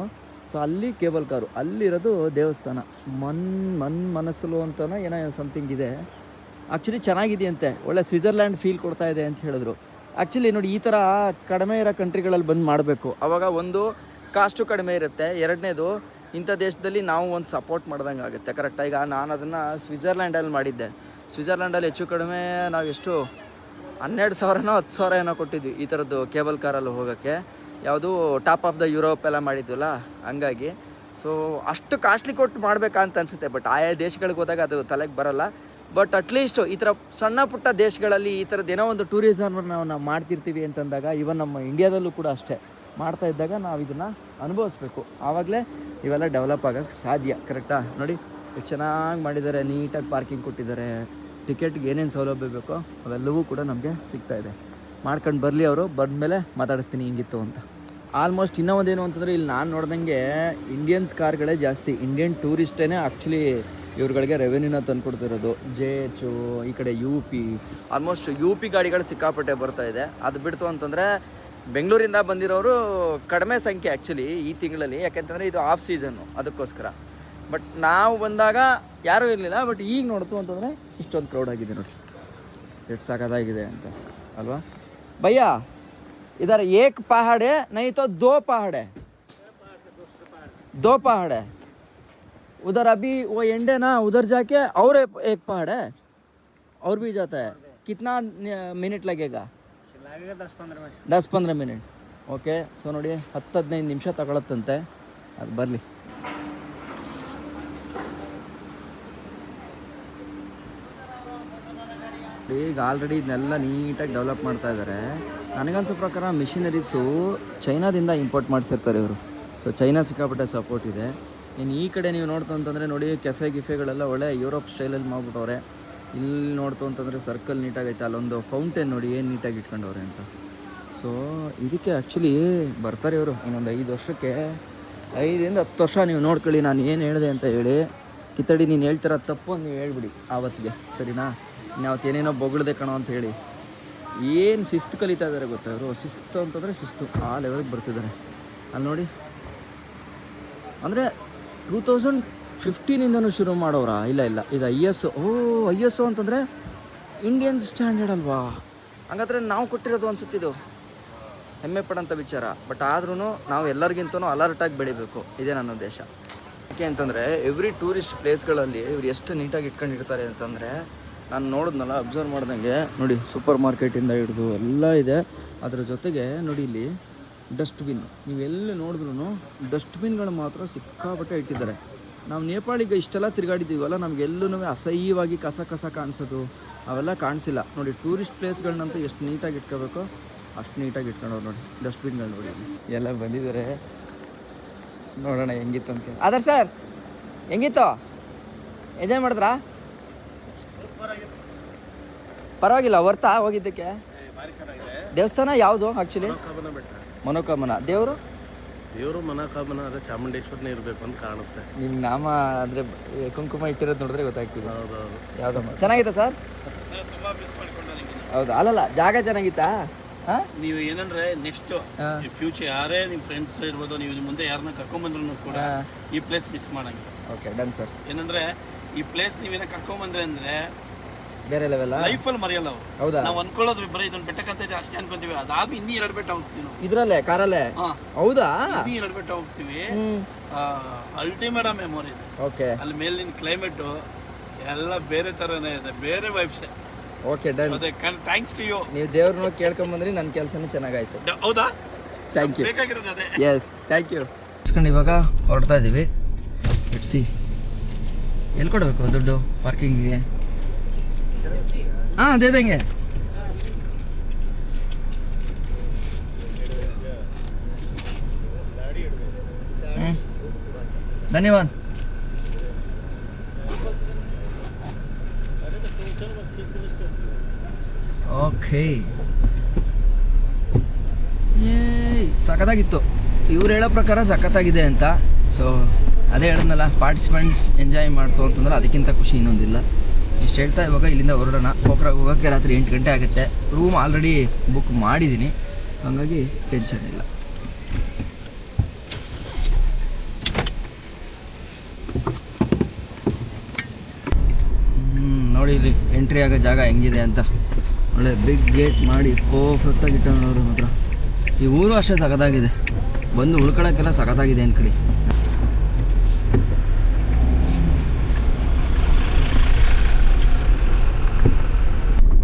ಸೊ ಅಲ್ಲಿ ಕೇಬಲ್ ಕಾರು, ಅಲ್ಲಿರೋದು ದೇವಸ್ಥಾನ ಮನಸ್ಸಲು ಅಂತನೋ ಏನೋ ಸಮಥಿಂಗ್ ಇದೆ. ಆ್ಯಕ್ಚುಲಿ ಚೆನ್ನಾಗಿದೆಯಂತೆ, ಒಳ್ಳೆ ಸ್ವಿಟ್ಜರ್ಲ್ಯಾಂಡ್ ಫೀಲ್ ಕೊಡ್ತಾ ಇದೆ ಅಂತ ಹೇಳಿದ್ರು. ಆ್ಯಕ್ಚುಲಿ ನೋಡಿ, ಈ ಥರ ಕಡಿಮೆ ಇರೋ ಕಂಟ್ರಿಗಳಲ್ಲಿ ಬಂದು ಮಾಡಬೇಕು. ಆವಾಗ ಒಂದು ಕಾಸ್ಟು ಕಡಿಮೆ ಇರುತ್ತೆ, ಎರಡನೇದು ಇಂಥ ದೇಶದಲ್ಲಿ ನಾವು ಒಂದು ಸಪೋರ್ಟ್ ಮಾಡ್ದಂಗೆ ಆಗುತ್ತೆ. ಕರೆಕ್ಟಾಗಿ ಈಗ ನಾನು ಅದನ್ನು ಸ್ವಿಟ್ಜರ್ಲ್ಯಾಂಡಲ್ಲಿ ಮಾಡಿದ್ದೆ. ಸ್ವಿಟ್ಜರ್ಲ್ಯಾಂಡಲ್ಲಿ ಹೆಚ್ಚು ಕಡಿಮೆ ನಾವು ಎಷ್ಟು 12,000ನೋ 10,000 ಏನೋ ಕೊಟ್ಟಿದ್ವಿ ಈ ಥರದ್ದು ಕೇಬಲ್ ಕಾರಲ್ಲಿ ಹೋಗೋಕ್ಕೆ. ಯಾವುದು ಟಾಪ್ ಆಫ್ ದ ಯುರೋಪ್ ಎಲ್ಲ ಮಾಡಿದ್ವಲ್ಲ, ಹಂಗಾಗಿ. ಸೊ ಅಷ್ಟು ಕಾಸ್ಟ್ಲಿ ಕೊಟ್ಟು ಮಾಡಬೇಕಂತ ಅನಿಸುತ್ತೆ. ಬಟ್ ಆಯಾ ದೇಶಗಳಿಗೆ ಹೋದಾಗ ಅದು ತಲೆಗೆ ಬರೋಲ್ಲ. ಬಟ್ ಅಟ್ಲೀಸ್ಟು ಈ ಥರ ಸಣ್ಣ ಪುಟ್ಟ ದೇಶಗಳಲ್ಲಿ ಈ ಥರದ್ದು ಏನೋ ಒಂದು ಟೂರಿಸಮ್ ನಾವು ಮಾಡ್ತಿರ್ತೀವಿ ಅಂತಂದಾಗ, ಇವನ್ ನಮ್ಮ ಇಂಡಿಯಾದಲ್ಲೂ ಕೂಡ ಅಷ್ಟೇ ಮಾಡ್ತಾ ಇದ್ದಾಗ ನಾವು ಇದನ್ನು ಅನುಭವಿಸ್ಬೇಕು. ಆವಾಗಲೇ ಇವೆಲ್ಲ ಡೆವಲಪ್ ಆಗೋಕ್ಕೆ ಸಾಧ್ಯ. ಕರೆಕ್ಟಾ? ನೋಡಿ ಎಷ್ಟು ಚೆನ್ನಾಗಿ ಮಾಡಿದ್ದಾರೆ, ನೀಟಾಗಿ ಪಾರ್ಕಿಂಗ್ ಕೊಟ್ಟಿದ್ದಾರೆ. ಟಿಕೆಟ್ಗೆ ಏನೇನು ಸೌಲಭ್ಯ ಬೇಕೋ ಅವೆಲ್ಲವೂ ಕೂಡ ನಮಗೆ ಸಿಗ್ತಾಯಿದೆ. ಮಾಡ್ಕೊಂಡು ಬರಲಿ, ಅವರು ಬಂದಮೇಲೆ ಮಾತಾಡಿಸ್ತೀನಿ ಹಿಂಗಿತ್ತು ಅಂತ. ಆಲ್ಮೋಸ್ಟ್ ಇನ್ನೂ ಒಂದೇನು ಅಂತಂದರೆ, ಇಲ್ಲಿ ನಾನು ನೋಡ್ದಂಗೆ ಇಂಡಿಯನ್ಸ್ ಕಾರ್ಗಳೇ ಜಾಸ್ತಿ. ಇಂಡಿಯನ್ ಟೂರಿಸ್ಟೇ ಆ್ಯಕ್ಚುಲಿ ಇವ್ರುಗಳಿಗೆ ರೆವೆನ್ಯೂನ ತಂದುಕೊಡ್ತಿರೋದು. JH, ಈ ಕಡೆ UP, ಆಲ್ಮೋಸ್ಟ್ UP ಗಾಡಿಗಳು ಸಿಕ್ಕಾಪಟ್ಟೆ ಬರ್ತಾ ಇದೆ. ಅದು ಬಿಡ್ತು ಅಂತಂದರೆ ಬೆಂಗಳೂರಿಂದ ಬಂದಿರೋರು ಕಡಿಮೆ ಸಂಖ್ಯೆ ಆ್ಯಕ್ಚುಲಿ ಈ ತಿಂಗಳಲ್ಲಿ, ಯಾಕೆಂತಂದರೆ ಇದು ಆಫ್ ಸೀಸನ್ನು, ಅದಕ್ಕೋಸ್ಕರ. ಬಟ್ ನಾವು ಬಂದಾಗ ಯಾರೂ ಇರಲಿಲ್ಲ. ಬಟ್ ಈಗ ನೋಡ್ತು ಅಂತಂದರೆ ಇಷ್ಟೊಂದು ಕ್ರೌಡ್ ಆಗಿದೆ ನೋಡಿ, ಎಷ್ಟು ಸಾಕಾಗಿದೆ ಅಂತ ಅಲ್ವಾ ಭಯ್ಯ? इधर एक पहाड़ है, नहीं तो 2 पहाड़ है, 2 पहाड़ है. उधर अभी वो एंड है ना, उधर जाके और एक पहाड़ है और भी जाता है. कितना मिनट लगेगा? 10-15 मिनट. ಓಕೆ. ಸೊ ನೋಡಿ 10-15 ನಿಮಿಷ ತಗೊಳತ್ತಂತೆ. ಅದು ಬರಲಿ. ಈಗ ಆಲ್ರೆಡಿ ಇದನ್ನೆಲ್ಲ ನೀಟಾಗಿ ಡೆವಲಪ್ ಮಾಡ್ತಾ ಇದ್ದಾರೆ. ನನಗನ್ಸೋ ಪ್ರಕಾರ ಮಿಷಿನರೀಸು ಚೈನಾದಿಂದ ಇಂಪೋರ್ಟ್ ಮಾಡಿಸಿರ್ತಾರೆ ಇವರು. ಸೊ ಚೈನಾ ಸಿಕ್ಕಾಪಟ್ಟೆ ಸಪೋರ್ಟ್ ಇದೆ. ಇನ್ನು ಈ ಕಡೆ ನೀವು ನೋಡ್ತು ಅಂತಂದರೆ ನೋಡಿ, ಗಿಫೆಗಳೆಲ್ಲ ಒಳ್ಳೆ ಯುರೋಪ್ ಸ್ಟೈಲಲ್ಲಿ ಮಾಡ್ಬಿಟ್ಟವ್ರೆ. ಇಲ್ಲಿ ನೋಡ್ತು ಅಂತಂದರೆ ಸರ್ಕಲ್ ನೀಟಾಗೈತೆ. ಅಲ್ಲೊಂದು ಫೌಂಟೇನ್ ನೋಡಿ ಏನು ನೀಟಾಗಿ ಇಟ್ಕೊಂಡವ್ರೆ ಅಂತ. ಸೊ ಇದಕ್ಕೆ ಆ್ಯಕ್ಚುಲಿ ಬರ್ತಾರೆ ಇವರು ಇನ್ನೊಂದು 5 ವರ್ಷಕ್ಕೆ, 5-10 ವರ್ಷ ನೀವು ನೋಡ್ಕೊಳ್ಳಿ ನಾನು ಏನು ಹೇಳಿದೆ ಅಂತ ಹೇಳಿ. ಕಿತ್ತಡಿ ನೀನು ಹೇಳ್ತಿರೋ ತಪ್ಪು ನೀವು ಹೇಳ್ಬಿಡಿ ಆವತ್ತಿಗೆ, ಸರಿನಾ? ಇನ್ಯಾವತ್ತು ಏನೇನೋ ಬೊಗಳ್ದೆ ಕಣೋ ಅಂತ ಹೇಳಿ. ಏನು ಶಿಸ್ತು ಕಲಿತಾ ಇದ್ದಾರೆ ಗೊತ್ತಾ ಇವರು? ಶಿಸ್ತು ಅಂತಂದರೆ ಶಿಸ್ತು, ಆ ಲೆವೆಲ್ಗೆ ಬರ್ತಿದ್ದಾರೆ. ಅಲ್ಲಿ ನೋಡಿ, ಅಂದರೆ 2015ಇಂದನೂ ಶುರು ಮಾಡೋರಾ? ಇಲ್ಲ ಇದು ISO. ISO ಅಂತಂದರೆ ಇಂಡಿಯನ್ ಸ್ಟ್ಯಾಂಡರ್ಡ್ ಅಲ್ವಾ? ಹಾಗಾದರೆ ನಾವು ಕೊಟ್ಟಿರೋದು ಅನ್ಸುತ್ತಿದ್ದು ಹೆಮ್ಮೆ ಪಡೋಂಥ ವಿಚಾರ. ಬಟ್ ಆದ್ರೂ ನಾವು ಎಲ್ಲರಿಗಿಂತನೂ ಅಲರ್ಟಾಗಿ ಬೆಳಿಬೇಕು, ಇದೇ ನನ್ನ ಉದ್ದೇಶ. ಯಾಕೆ ಅಂತಂದರೆ ಎವ್ರಿ ಟೂರಿಸ್ಟ್ ಪ್ಲೇಸ್ಗಳಲ್ಲಿ ಇವ್ರು ಎಷ್ಟು ನೀಟಾಗಿ ಇಟ್ಕೊಂಡಿರ್ತಾರೆ ಅಂತಂದರೆ, ನಾನು ನೋಡಿದ್ನಲ್ಲ, ಅಬ್ಸರ್ವ್ ಮಾಡ್ದಂಗೆ ನೋಡಿ, ಸೂಪರ್ ಮಾರ್ಕೆಟಿಂದ ಹಿಡಿದು ಎಲ್ಲ ಇದೆ. ಅದರ ಜೊತೆಗೆ ನೋಡಿ ಇಲ್ಲಿ ಡಸ್ಟ್ಬಿನ್, ನೀವೆಲ್ಲಿ ನೋಡಿದ್ರೂ ಡಸ್ಟ್ಬಿನ್ಗಳು ಮಾತ್ರ ಸಿಕ್ಕಾಪಟ್ಟೆ ಇಟ್ಟಿದ್ದಾರೆ. ನಾವು ನೇಪಾಳಿಗೆ ಇಷ್ಟೆಲ್ಲ ತಿರುಗಾಡಿದ್ದೀವಲ್ಲ, ನಮಗೆಲ್ಲೂ ಅಸಹ್ಯವಾಗಿ ಕಸ ಕಾಣಿಸೋದು ಅವೆಲ್ಲ ಕಾಣಿಸಿಲ್ಲ. ನೋಡಿ, ಟೂರಿಸ್ಟ್ ಪ್ಲೇಸ್ಗಳನ್ನಂತೂ ಎಷ್ಟು ನೀಟಾಗಿ ಇಟ್ಕೋಬೇಕೋ ಅಷ್ಟು ನೀಟಾಗಿ ಇಟ್ಕೊಂಡವ್ರು ನೋಡಿ. ಡಸ್ಟ್ಬಿನ್ಗಳು ನೋಡಿ ಎಲ್ಲ ಬಂದಿದ್ದಾರೆ. ನೋಡೋಣ ಹೆಂಗಿತ್ತು ಅಂತ. ಆದರ್ ಸರ್ ಹೆಂಗಿತ್ತು? ಎಂಜಾಯ್ ಮಾಡಿದ್ರಾ? ಪರವಾಗಿಲ್ಲ, ವರ್ತಾ ಹೋಗಿದ್ದಕ್ಕೆ? ದೇವಸ್ಥಾನ ಯಾವುದು ಆ್ಯಕ್ಚುಲಿ? ಮನೋಕಾಮನ. ದೇವರು ಮನೋಕಾಮನ, ಅದೇ ಚಾಮುಂಡೇಶ್ವರನೇ ಇರಬೇಕು ಅಂತ ಕಾಣುತ್ತೆ. ನಿಮ್ಮ ನಾಮ ಅಂದರೆ ಕುಂಕುಮ ಇಟ್ಟಿರೋದು ನೋಡಿದ್ರೆ ಗೊತ್ತಾಗ್ತದೆ. ಹೌದೌದು. ಯಾವುದಮ್ಮ ಚೆನ್ನಾಗಿತ್ತಾ ಸರ್? ಹೌದಾ? ಅಲ್ಲಲ್ಲ, ಜಾಗ ಚೆನ್ನಾಗಿತ್ತಾ? ನೀವು ಏನಂದ್ರೆ ನೆಕ್ಸ್ಟ್ ಫ್ಯೂಚರ್ ಯಾರೇ ನಿಮ್ಮ ಫ್ರೆಂಡ್ಸ್ ಇರ್ಬೋದು, ನೀವು ಮುಂದೆ ಯಾರನ್ನ ಕರ್ಕೊಂಡ್ಬಂದ್ರು ಕೂಡ ಈ ಪ್ಲೇಸ್ ಮಿಸ್ ಮಾಡಂಗಿಲ್ಲ. Okay, done sir. ಏನಂದ್ರೆ ಈ ಪ್ಲೇಸ್ ನೀವೇನ ಕರ್ಕೊಂಡ್ಬಂದ್ರೆ ಅಂದ್ರೆ ಬೇರೆ ಲೆವೆಲ್ ಲೈಫಲ್ಲಿ ಮರೆಯಲ್ಲ ಅವರು. ಹೌದಾ? ನಾವು ಅನ್ಕೊಳ್ಳೋದು ಬರೀ ಇದೊಂದು ಬೆಟ್ಟಕ್ಕಂತ ಇದೆ ಅಷ್ಟೇ ಅನ್ಕೊಂತೀವಿ. ಅದಾದ್ಮೇಲೆ ಇನ್ನೂ 2 ಬೆಟ್ಟ ಹೋಗ್ತೀವಿ ನಾವು ಇದ್ರಲ್ಲೇ, ಕಾರಲ್ಲೇ. ಹೌದಾ? ಇನ್ನೂ 2 ಬೆಟ್ಟ ಹೋಗ್ತೀವಿ. ಅಲ್ಟಿಮೇಟ್ ಮೆಮೊರಿ ಇದೆ. ಓಕೆ. ಅಲ್ಲಿ ಮೇಲಿನ ಕ್ಲೈಮೇಟು ಎಲ್ಲ ಬೇರೆ ತರನೇ ಇದೆ, ಬೇರೆ vibes. Okay, done. Thanks to you. ನೀವು ದೇವ್ರನ್ನ ಕೇಳ್ಕೊಂಬಂದ್ರಿ, ನನ್ನ ಕೆಲಸನೂ ಚೆನ್ನಾಗಾಯ್ತು. ಹೌದಾ? Thank you. ಬೇಕಾಗಿರೋದು ಅದೇ. Yes, thank you. ಇವಾಗ ಹೊರಡ್ತಾ ಇದ್ದೀವಿ. ಇಟ್ಸಿ ಎಲ್ಲಿ ಕೊಡಬೇಕು ದುಡ್ಡು ಪಾರ್ಕಿಂಗಿಗೆ? ಹಾಂ ಅದೇ ದೇಂಗೆ. धन्यवाद. ಓಕೆ, ಸಖತ್ತಾಗಿತ್ತು. ಇವ್ರು ಹೇಳೋ ಪ್ರಕಾರ ಸಖತ್ತಾಗಿದೆ ಅಂತ. ಸೊ ಅದೇ ಹೇಳಿದ್ನಲ್ಲ, ಪಾರ್ಟಿಸಿಪೆಂಟ್ಸ್ ಎಂಜಾಯ್ ಮಾಡ್ತು ಅಂತಂದ್ರೆ ಅದಕ್ಕಿಂತ ಖುಷಿ ಇನ್ನೊಂದಿಲ್ಲ. ಇಷ್ಟು ಹೇಳ್ತಾ ಇವಾಗ ಇಲ್ಲಿಂದ ಹೊರಡೋಣ. ಪೋಖ್ರಾಗ್ ಹೋಗೋಕ್ಕೆ ರಾತ್ರಿ 8 ಗಂಟೆ ಆಗುತ್ತೆ. ರೂಮ್ ಆಲ್ರೆಡಿ ಬುಕ್ ಮಾಡಿದ್ದೀನಿ, ಹಾಗಾಗಿ ಟೆನ್ಷನ್ ಇಲ್ಲ. ನೋಡಿ ಇಲ್ಲಿ ಎಂಟ್ರಿ ಆಗೋ ಜಾಗ ಹೆಂಗಿದೆ ಅಂತ. ಒಳ್ಳೆ ಬಿಗ್ ಗೇಟ್ ಮಾಡಿ ಪರ್ಫೆಕ್ಟಾಗಿ ಇಟ್ಟವ್ರು ಮಾತ್ರ. ಈ ಊರು ಅಷ್ಟೇ ಸಖತ್ತಾಗಿದೆ, ಬಂದು ಉಳ್ಕೊಳ್ಳೋಕ್ಕೆಲ್ಲ ಸಖತ್ತಾಗಿದೆ ಅಂತ ಕಡೆ.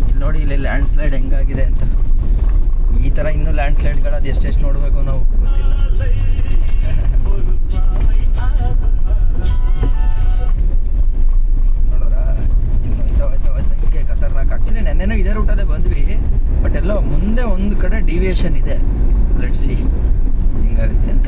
ಇಲ್ಲಿ ನೋಡಿ, ಇಲ್ಲಿ ಲ್ಯಾಂಡ್ ಸ್ಲೈಡ್ ಹೆಂಗಾಗಿದೆ ಅಂತ. ಈ ಥರ ಇನ್ನೂ ಲ್ಯಾಂಡ್ ಸ್ಲೈಡ್ಗಳು ಅದು ಎಷ್ಟೆಷ್ಟು ನೋಡಬೇಕು ನಾವು ಗೊತ್ತಿಲ್ಲ. ಖತರ್ನಾಕ್. ಆ್ಯಕ್ಚುಲಿ ನೆನ್ನೆನೂ ಇದೇ ರೂಟಲ್ಲೇ ಬಂದ್ವಿ, ಬಟ್ ಎಲ್ಲೋ ಮುಂದೆ ಒಂದು ಕಡೆ ಡಿವಿಯೇಷನ್ ಇದೆ. ಲೆಟ್ಸ್ ಸಿ ಹಿಂಗಾಗುತ್ತೆ ಅಂತ.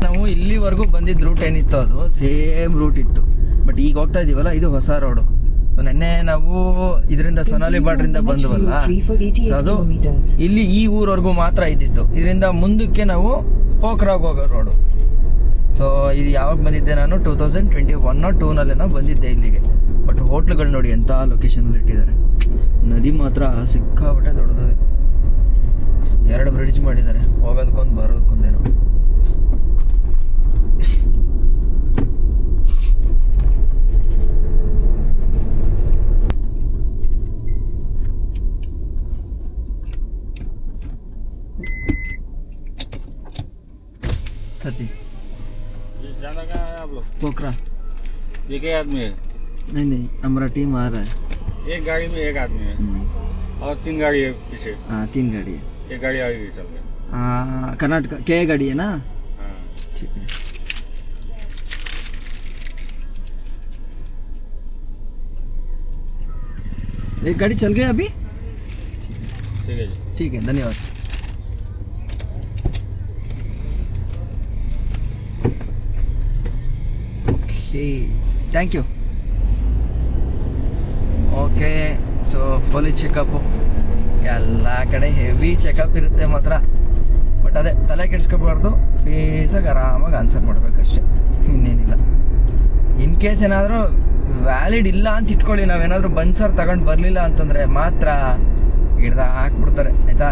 ನಾವು ಇಲ್ಲಿವರೆಗೂ ಬಂದಿದ್ದ ರೂಟ್ ಏನಿತ್ತು ಅದು ಸೇಮ್ ರೂಟ್ ಇತ್ತು, ಬಟ್ ಈಗ ಹೋಗ್ತಾ ಇದೀವಲ್ಲ ಇದು ಹೊಸ ರೋಡು. ಸೊ ನೆನ್ನೆ ನಾವು ಇದರಿಂದ ಸೊನಾಲಿ ಬಾರ್ಡ್ರಿಂದ ಬಂದ್ವಲ್ಲ, ಸೊ ಅದು ಇಲ್ಲಿ ಈ ಊರವರೆಗೂ ಮಾತ್ರ ಇದ್ದಿತ್ತು. ಇದರಿಂದ ಮುಂದಕ್ಕೆ ನಾವು ಪೋಖ್ರಾಗ್ ಹೋಗೋ ರೋಡು. ಸೊ ಇದು ಯಾವಾಗ ಬಂದಿದ್ದೆ ನಾನು 2021 or 2022 ಬಂದಿದ್ದೆ ಇಲ್ಲಿಗೆ. ಬಟ್ ಹೋಟ್ಲುಗಳು ನೋಡಿ ಎಂಥ ಲೊಕೇಶನಲ್ಲಿ ಇಟ್ಟಿದ್ದಾರೆ. ನದಿ ಮಾತ್ರ ಸಿಕ್ಕಾಪಟ್ಟೆ ದೊಡ್ಡದು. 2 ಬ್ರಿಡ್ಜ್ ಮಾಡಿದ್ದಾರೆ, ಹೋಗೋದಕ್ಕೊಂದು ಬರೋದಕ್ಕೊಂದೇನೋ. सची जाना कहाँ है आप लोग? पोखरा। ये क्या आदमी है? नहीं, हमारा टीम आ रहा है। एक गाड़ी में एक आदमी है और 3 गाड़ी है पीछे। हाँ 3 गाड़ी है। एक गाड़ी आगे चल रही है। हाँ कर्नाटक के गाड़ी है ना? हाँ ठीक है। एक गाड़ी चल गई अभी? ठीक है जी, ठीक है, धन्यवाद. Okay, thank you. Okay, so police checkup ಎಲ್ಲ ಕಡೆ ಹೆವಿ ಚೆಕಪ್ ಇರುತ್ತೆ ಮಾತ್ರ. ಬಟ್ ಅದೇ ತಲೆ ಕೆಡ್ಸ್ಕೊಬಾರ್ದು, ಪೀಸಾಗಿ ಆರಾಮಾಗಿ ಆನ್ಸರ್ ಮಾಡಬೇಕಷ್ಟೆ, ಇನ್ನೇನಿಲ್ಲ. ಇನ್ ಕೇಸ್ ಏನಾದರೂ ವ್ಯಾಲಿಡ್ ಇಲ್ಲ ಅಂತ ಇಟ್ಕೊಳ್ಳಿ, ನಾವೇನಾದರೂ ಬನ್ಸರ್ ತಗೊಂಡು ಬರಲಿಲ್ಲ ಅಂತಂದರೆ ಮಾತ್ರ ಹಿಡ್ದು ಹಾಕ್ಬಿಡ್ತಾರೆ, ಆಯಿತಾ.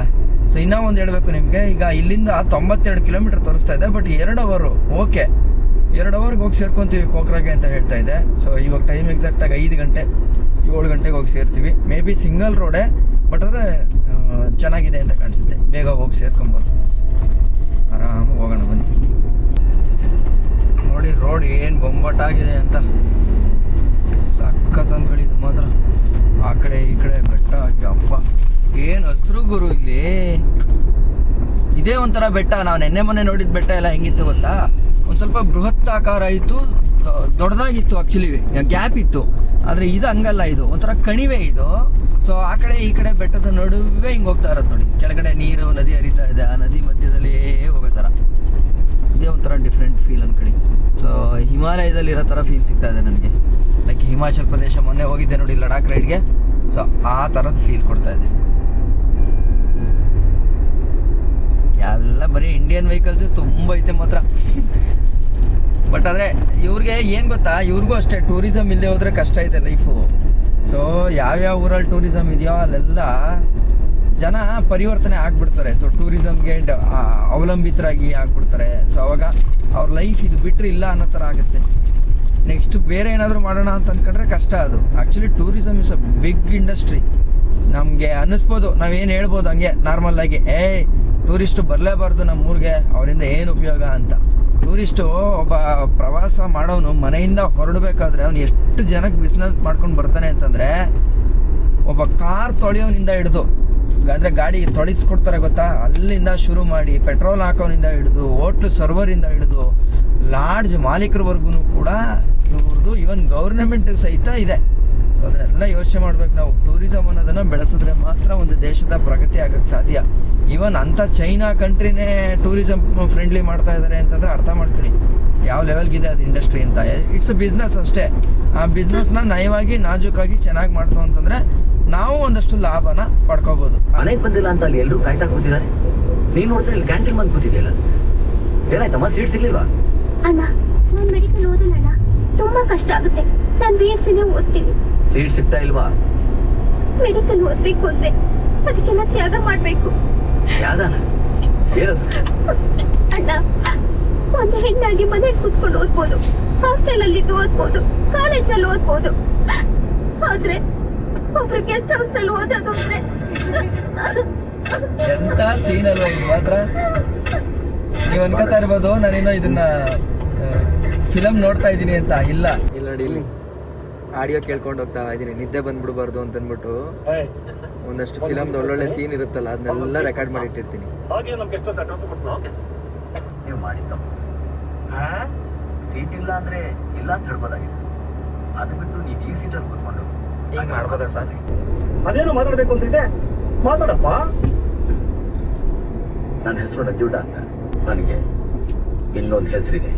ಸೊ ಇನ್ನೂ ಒಂದು ಹೇಳಬೇಕು ನಿಮಗೆ, ಈಗ ಇಲ್ಲಿಂದ 92 ಕಿಲೋಮೀಟರ್ ತೋರಿಸ್ತಾ ಇದೆ, ಬಟ್ 2 ಅವರು ಓಕೆ 2 ಅವರ್ಗೆ ಹೋಗಿ ಸೇರ್ಕೊತೀವಿ ಪೋಖ್ರಾಗೆ ಅಂತ ಹೇಳ್ತಾ ಇದೆ. ಸೊ ಇವಾಗ ಟೈಮ್ ಎಕ್ಸಾಕ್ಟಾಗಿ 5 ಗಂಟೆ 7 ಗಂಟೆಗೆ ಹೋಗಿ ಸೇರ್ತೀವಿ. ಮೇ ಬಿ ಸಿಂಗಲ್ ರೋಡೇ, ಬಟ್ ಆದರೆ ಚೆನ್ನಾಗಿದೆ ಅಂತ ಕಾಣಿಸುತ್ತೆ. ಬೇಗ ಹೋಗಿ ಸೇರ್ಕೊಬೋದು, ಆರಾಮಾಗಿ ಹೋಗೋಣ ಬನ್ನಿ. ನೋಡಿ ರೋಡ್ ಏನು ಬೊಂಬಾಟಾಗಿದೆ ಅಂತ, ಸಖತ್ ಅಂದ್ಗಳಿದ್ದು ಮಾತ್ರ. ಆ ಕಡೆ ಈ ಕಡೆ ಬೆಟ್ಟ, ಅಪ್ಪ ಏನು ಹಸ್ರು ಗುರು ಇಲ್ಲಿ. ಇದೇ ಒಂಥರ ಬೆಟ್ಟ, ನಾವು ನೆನ್ನೆ ಮೊನ್ನೆ ನೋಡಿದ ಬೆಟ್ಟ ಎಲ್ಲ ಹೆಂಗಿತ್ತು ಗೊತ್ತಾ, ಒಂದು ಸ್ವಲ್ಪ ಬೃಹತ್ತಾಕಾರ ಇತ್ತು, ದೊಡ್ಡದಾಗಿತ್ತು, ಆ್ಯಕ್ಚುಲಿ ಗ್ಯಾಪ್ ಇತ್ತು. ಆದರೆ ಇದು ಹಂಗಲ್ಲ, ಇದು ಒಂಥರ ಕಣಿವೆ ಇದು. ಸೊ ಆ ಕಡೆ ಈ ಕಡೆ ಬೆಟ್ಟದ ನಡುವೆ ಹಿಂಗೆ ಹೋಗ್ತಾ ಇರೋದು ನೋಡಿ. ಕೆಳಗಡೆ ನೀರು ನದಿ ಹರಿತಾ ಇದೆ, ಆ ನದಿ ಮಧ್ಯದಲ್ಲೇ ಹೋಗೋ ಥರ. ಇದೇ ಒಂಥರ ಡಿಫ್ರೆಂಟ್ ಫೀಲ್ ಅನ್ಕೊಳ್ಳಿ. ಸೊ ಹಿಮಾಲಯದಲ್ಲಿರೋ ಥರ ಫೀಲ್ ಸಿಗ್ತಾ ಇದೆ ನನಗೆ. ಲೈಕ್ ಹಿಮಾಚಲ್ ಪ್ರದೇಶ ಮೊನ್ನೆ ಹೋಗಿದ್ದೆ ನೋಡಿ ಲಡಾಖ್ ರೈಡ್ಗೆ, ಸೊ ಆ ಥರದ ಫೀಲ್ ಕೊಡ್ತಾ ಇದೆ. ಎಲ್ಲ ಬರೀ ಇಂಡಿಯನ್ ವೆಹಿಕಲ್ಸೇ ತುಂಬ ಐತೆ ಮಾತ್ರ. ಬಟ್ ಆದರೆ ಇವ್ರಿಗೆ ಏನು ಗೊತ್ತಾ, ಇವ್ರಿಗೂ ಅಷ್ಟೇ ಟೂರಿಸಮ್ ಇಲ್ಲದೆ ಹೋದರೆ ಕಷ್ಟ ಇದೆ ಲೈಫು. ಸೊ ಯಾವ್ಯಾವ ಊರಲ್ಲಿ ಟೂರಿಸಮ್ ಇದೆಯೋ ಅಲ್ಲೆಲ್ಲ ಜನ ಪರಿವರ್ತನೆ ಆಗಿಬಿಡ್ತಾರೆ. ಸೊ ಟೂರಿಸಮ್ಗೆ ಅವಲಂಬಿತರಾಗಿ ಆಗಿಬಿಡ್ತಾರೆ. ಸೊ ಅವಾಗ ಅವ್ರ ಲೈಫ್ ಇದು ಬಿಟ್ಟರೆ ಇಲ್ಲ ಅನ್ನೋ ಥರ ಆಗುತ್ತೆ. ನೆಕ್ಸ್ಟ್ ಬೇರೆ ಏನಾದರೂ ಮಾಡೋಣ ಅಂತ ಅಂದ್ಕೊಂಡ್ರೆ ಕಷ್ಟ ಅದು. Actually tourism is a big industry. ನಮಗೆ ಅನ್ನಿಸ್ಬೋದು, ನಾವೇನು ಹೇಳ್ಬೋದು ಹಂಗೆ ನಾರ್ಮಲ್ಲಾಗಿ, ಟೂರಿಸ್ಟು ಬರಲೇಬಾರ್ದು ನಮ್ಮೂರಿಗೆ, ಅವರಿಂದ ಏನು ಉಪಯೋಗ ಅಂತ. ಟೂರಿಸ್ಟು ಒಬ್ಬ ಪ್ರವಾಸ ಮಾಡೋನು ಮನೆಯಿಂದ ಹೊರಡಬೇಕಾದ್ರೆ ಅವ್ನು ಎಷ್ಟು ಜನಕ್ಕೆ ಬಿಸ್ನೆಸ್ ಮಾಡ್ಕೊಂಡು ಬರ್ತಾನೆ ಅಂತಂದರೆ, ಒಬ್ಬ ಕಾರ್ ತೊಳೆಯೋನಿಂದ ಹಿಡಿದು, ಅಂದರೆ ಗಾಡಿ ತೊಳಿಸ್ಕೊಡ್ತಾರೆ ಗೊತ್ತಾ, ಅಲ್ಲಿಂದ ಶುರು ಮಾಡಿ ಪೆಟ್ರೋಲ್ ಹಾಕೋನಿಂದ ಹಿಡಿದು ಹೋಟ್ಲು ಸರ್ವರಿಂದ ಹಿಡಿದು ಲಾಡ್ಜ್ ಮಾಲೀಕರವರೆಗೂ ಕೂಡ ಇವ್ರದ್ದು ಈವನ್ ಗೌರ್ನಮೆಂಟ್ ಸಹಿತ ಇದೆ. ಸೊ ಅದನ್ನೆಲ್ಲ ಯೋಚನೆ ಮಾಡ್ಬೇಕು ನಾವು. ಟೂರಿಸಮ್ ಅನ್ನೋದನ್ನು ಬೆಳೆಸಿದ್ರೆ ಮಾತ್ರ ಒಂದು ದೇಶದ ಪ್ರಗತಿ ಆಗಕ್ಕೆ ಸಾಧ್ಯ. ಈವನ್ ಅಂಥ ಚೈನಾ ಕಂಟ್ರಿನೇ ಟೂರಿಸಮ್ ಫ್ರೆಂಡ್ಲಿ ಮಾಡ್ತಾ ಇದ್ದಾರೆ ಅಂತಂದರೆ ಅರ್ಥ ಮಾಡ್ಕೊಳ್ಳಿ ಯಾವ ಲೆವೆಲ್ಗಿದೆ ಅದು ಇಂಡಸ್ಟ್ರಿ ಅಂತ. ಇಟ್ಸ್ ಅ ಬಿಸ್ನೆಸ್ ಅಷ್ಟೇ. ಆ ಬಿಸ್ನೆಸ್ನ ನಯವಾಗಿ ನಾಜೂಕಾಗಿ ಚೆನ್ನಾಗಿ ಮಾಡ್ತು ಅಂತಂದರೆ ನಾವು ಒಂದಷ್ಟು ಲಾಭನ ಪಡ್ಕೋಬೋದು. ಮನೆಗೆ ಬಂದಿಲ್ಲ ಅಂತ ಅಲ್ಲಿ ಎಲ್ಲರೂ ಕಾಯ್ತಾ ಕೂತಿದ್ದಾರೆ. ನೀನ್ ನೋಡಿದ್ರೆ ಇಲ್ಲಿ ಕ್ಯಾಂಟೀನ್ ಬಂದು ಕೂತಿದೆಯಲ್ಲ, ಏನಾಯ್ತಮ್ಮ? ಸೀಟ್ ಸಿಗ್ಲಿಲ್ವಾ? ಅಣ್ಣ ನಾನು ಮೆಡಿಕಲ್ ಓದಲ್ಲ ಅಣ್ಣ, ತುಂಬಾ ಕಷ್ಟ ಆಗುತ್ತೆ. ನಾನು BSc ಓದ್ತೀನಿ. ಸೀಟ್ ಸಿಗ್ತಾ ಇಲ್ವಾ? ಮೆಡಿಕಲ್ ಓದ್ಬೇಕು ಅಂದ್ರೆ ಅದಕ್ಕೆಲ್ಲ ತ್ಯಾಗ ಮಾಡ್ಬೇಕು. ಯಾವ್ದಾನ ಏನದು? ಅಣ್ಣ ಒಂದು ಹೆಣ್ಣಾಗಿ ಮನೇಲಿ ಕೂತ್ಕೊಂಡು ಓದ್ಬೋದು, ಹಾಸ್ಟೆಲ್ ಅಲ್ಲಿ ಓದ್ಬೋದು, ಕಾಲೇಜ್ ನಲ್ಲಿ ಓದ್ಬೋದು. ಆದ್ರೆ ಒಬ್ರು ಗೆಸ್ಟ್ ಹೌಸ್ ನಲ್ಲಿ ಓದೋದು ಅಂದ್ರೆ ಎಂತ ಸೀನ್ ಅಲ್ವಾ ಇದು ಮಾತ್ರ. ನೀವು ಅನ್ಕೋತಾ ಇರ್ಬೋದು ನಾನಿನ್ನೋ ಇದನ್ನ ಫಿಲಮ್ ನೋಡ್ತಾ ಇದ್ದೀನಿ ಅಂತ. ಇಲ್ಲ ಇಲ್ಲ ನೋಡಿ, ಇಲ್ಲಿ ಆಡಿಯೋ ಕೇಳ್ಕೊಂಡು ಹೋಗ್ತಾ ಇದ್ದೀನಿ, ನಿದ್ದೆ ಬಂದ್ಬಿಡ್ಬಾರ್ದು ಅಂತ ಅಂದ್ಬಿಟ್ಟು ಒಂದಷ್ಟು ಫಿಲಮ್ದು ಒಳ್ಳೊಳ್ಳೆ ಸೀನ್ ಇರುತ್ತಲ್ಲ ಅದನ್ನೆಲ್ಲ ರೆಕಾರ್ಡ್ ಮಾಡಿ ಇಟ್ಟಿರ್ತೀನಿ. ನೀವು ಮಾಡಿದ್ದ ಸೀಟ್ ಇಲ್ಲ ಅಂದ್ರೆ ಇಲ್ಲ ಅಂತ ಹೇಳ್ಬೋದಾಗಿತ್ತು. ಅದು ಬಿಟ್ಟು ನೀವು ಈ ಸೀಟಲ್ಲಿ ಕೂತ್ಕೊಂಡು ಈಗ ಮಾಡ್ಬೋದಾ ಸರ್? ಅದೇನು ಮಾತಾಡ್ಬೇಕು ಅಂತಿದೆ, ಮಾತಾಡಪ್ಪ. ನನ್ನ ಹೆಸರು ನಂಜುಂಡ ಅಂತ. ನನಗೆ ಇನ್ನೊಂದು ಹೆಸರಿದೆ.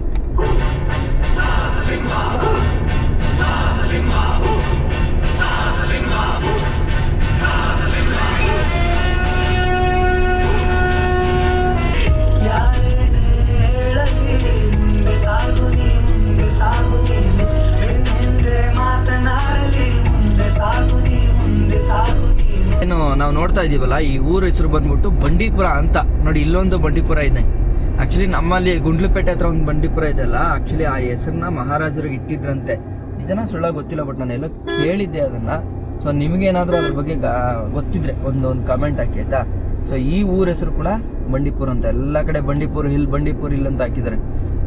ಏನು ನಾವು ನೋಡ್ತಾ ಇದೀವಲ್ಲ, ಈ ಊರ ಹೆಸರು ಬಂದ್ಬಿಟ್ಟು ಬಂಡೀಪುರ ಅಂತ. ನೋಡಿ ಇಲ್ಲೊಂದು ಬಂಡೀಪುರ ಇದೆ. ಆ್ಯಕ್ಚುಲಿ ನಮ್ಮಲ್ಲಿ ಗುಂಡ್ಲುಪೇಟೆ ಹತ್ರ ಒಂದು ಬಂಡೀಪುರ ಇದೆಯಲ್ಲ, ಆ್ಯಕ್ಚುಲಿ ಆ ಹೆಸರನ್ನ ಮಹಾರಾಜರು ಇಟ್ಟಿದ್ರಂತೆ. ನಿಜನ ಸುಳ್ಳ ಗೊತ್ತಿಲ್ಲ, ಬಟ್ ನಾನು ಎಲ್ಲೋ ಕೇಳಿದ್ದೆ ಅದನ್ನು. ಸೊ ನಿಮಗೇನಾದರೂ ಅದ್ರ ಬಗ್ಗೆ ಗೊತ್ತಿದ್ರೆ ಒಂದು ಕಮೆಂಟ್ ಹಾಕಿ ಆಯಿತಾ. ಸೊ ಈ ಊರ ಹೆಸರು ಕೂಡ ಬಂಡೀಪುರ ಅಂತ. ಎಲ್ಲ ಕಡೆ ಬಂಡೀಪುರ ಹಿಲ್ ಅಂತ ಹಾಕಿದ್ದಾರೆ.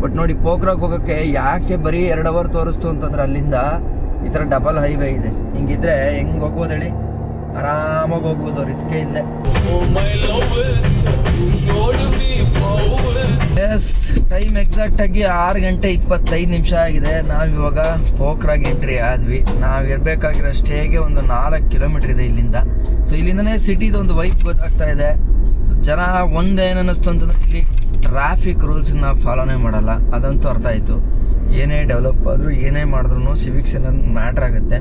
ಬಟ್ ನೋಡಿ ಪೋಖ್ರಾಗ್ ಹೋಗೋಕ್ಕೆ ಯಾಕೆ ಬರೀ 2 ಅವರ್ ತೋರಿಸ್ತು ಅಂತಂದ್ರೆ ಅಲ್ಲಿಂದ ಈ ಥರ ಡಬಲ್ ಹೈವೇ ಇದೆ. ಹಿಂಗಿದ್ರೆ ಹೆಂಗೆ ಹೋಗ್ಬೋದು ಹೇಳಿ? ಆರಾಮಾಗಿ ಹೋಗ್ಬೋದು, ರಿಸ್ಕೇ ಇಲ್ಲದೆ. ಎಸ್, ಟೈಮ್ ಎಕ್ಸಾಕ್ಟಾಗಿ 6:25 ಆಗಿದೆ. ನಾವಿವಾಗ ಪೋಖ್ರಾಗ್ ಎಂಟ್ರಿ ಆದ್ವಿ. ನಾವು ಇರಬೇಕಾಗಿರೋ ಸ್ಟೇಗೆ ಒಂದು 4 ಕಿಲೋಮೀಟ್ರ್ ಇದೆ ಇಲ್ಲಿಂದ. ಸೊ ಇಲ್ಲಿಂದನೇ ಸಿಟಿದು ಒಂದು ವೈಬ್ ಗೊತ್ತಾಗ್ತಾ ಇದೆ. ಸೊ ಜನ ಒಂದೇನು ಅನ್ನಿಸ್ತು ಅಂತಂದ್ರೆ ಇಲ್ಲಿ ಟ್ರಾಫಿಕ್ ರೂಲ್ಸನ್ನ ಫಾಲೋನೇ ಮಾಡಲ್ಲ, ಅದಂತೂ ಅರ್ಥ ಆಯಿತು. ಏನೇ ಡೆವಲಪ್ ಆದರೂ ಏನೇ ಮಾಡಿದ್ರು ಸಿವಿಕ್ ಸೆನ್ಸ್ ಅನ್ನೋದು ಮ್ಯಾಟ್ರ್ ಆಗುತ್ತೆ.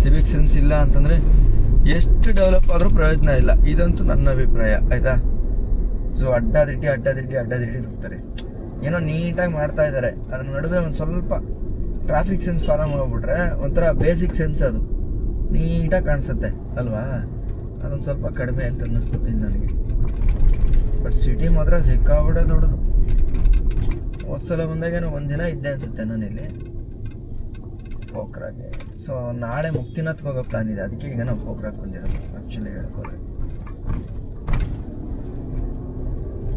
ಸಿವಿಕ್ ಸೆನ್ಸ್ ಇಲ್ಲ ಅಂತಂದರೆ ಎಷ್ಟು ಡೆವಲಪ್ ಆದರೂ ಪ್ರಯೋಜನ ಇಲ್ಲ, ಇದಂತೂ ನನ್ನ ಅಭಿಪ್ರಾಯ ಆಯಿತಾ. ಸೊ ಅಡ್ಡಾದಿಡ್ಡಿ ಹೋಗ್ತಾರೆ. ಏನೋ ನೀಟಾಗಿ ಮಾಡ್ತಾ ಇದ್ದಾರೆ, ಅದ್ರ ನಡುವೆ ಒಂದು ಸ್ವಲ್ಪ ಟ್ರಾಫಿಕ್ ಸೆನ್ಸ್ ಫಾಲೋ ಮಾಡಿಬಿಟ್ರೆ ಒಂಥರ ಬೇಸಿಕ್ ಸೆನ್ಸ್ ಅದು ನೀಟಾಗಿ ಕಾಣಿಸುತ್ತೆ ಅಲ್ವಾ. ಅದೊಂದು ಸ್ವಲ್ಪ ಕಡಿಮೆ ಅಂತ ಅನ್ನಿಸ್ತು ನನಗೆ. ಬಟ್ ಸಿಟಿ ಮಾತ್ರ ಸಿಕ್ಕಾಬಿಡೋ ದೊಡ್ಡದು. ಹೋದ್ಸಲ ಬಂದಾಗೇನೋ ಒಂದಿನ ಇದ್ದೆ ಅನಿಸುತ್ತೆ ನಾನಿಲ್ಲಿ ಪೋಖ್ರಾಗೆ. ಸೊ ನಾಳೆ ಮುಕ್ತಿನಾಥ್ಗೆ ಹೋಗೋ ಪ್ಲಾನ್ ಇದೆ, ಅದಕ್ಕೆ ಈಗ ನಾವು ಪೋಖ್ರಾಗ್ ಬಂದಿರೋದು actually ಹೇಳ್ಕೋದ್ರೆ.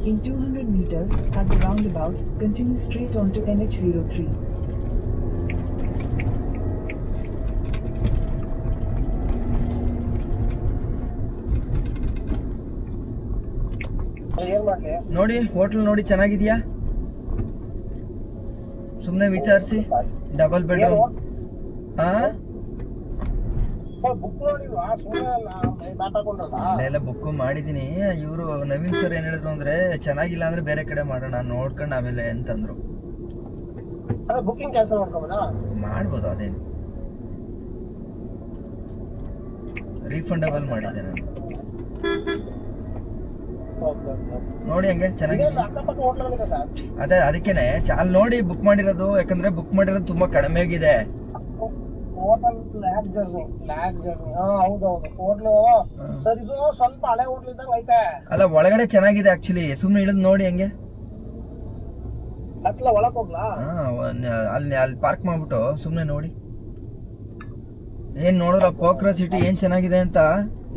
In 200 meters, at the roundabout, continue straight onto NH03. ನೋಡಿ ಹೋಟ್ಲ್ ನೋಡಿ ಚೆನ್ನಾಗಿದೆಯಾ? ಸುಮ್ಮನೆ ವಿಚಾರಿಸಿ. Double bedroom. ಅಲ್ಲೆಲ್ಲ ಬುಕ್ ಮಾಡಿದ್ದೀನಿ. ಇವರು ನವೀನ್ ಸರ್ ಏನ್ ಹೇಳಿದ್ರು ಅಂದ್ರೆ ಚೆನ್ನಾಗಿಲ್ಲ ಅಂದ್ರೆ ಬೇರೆ ಕಡೆ ಮಾಡೋಣ ನೋಡ್ಕೊಂಡು ಆಮೇಲೆ ಅಂತಂದ್ರು. ಮಾಡ್ಬೋದು, ಅದೇನು ರೀಫಂಡಬಲ್ ಮಾಡಿದ್ದೆ ನಾನು. ನೋಡಿ ಹಂಗೆ ಚೆನ್ನಾಗಿದೆ. ಅದೇ ಅದಕ್ಕೇನೆ ಅಲ್ಲಿ ನೋಡಿ ಬುಕ್ ಮಾಡಿರೋದು, ಯಾಕಂದ್ರೆ ಬುಕ್ ಮಾಡಿರೋದು ತುಂಬಾ ಕಡಿಮೆ ಆಗಿದೆ. ಅಲ್ಲ ಒಳಗಡೆ ಚೆನ್ನಾಗಿದೆ ಆಕ್ಚುಲಿ, ಸುಮ್ನೆ ಇಳಿದ್ ನೋಡಿ ಹಂಗೆ. ಅಲ್ಲಿ ಪಾರ್ಕ್ ಮಾಡ್ಬಿಟ್ಟು ಸುಮ್ನೆ ನೋಡಿ. ಏನ್ ನೋಡಿದ್ರ ಪೋಖ್ರಾ ಸಿಟಿ ಏನ್ ಚೆನ್ನಾಗಿದೆ ಅಂತ.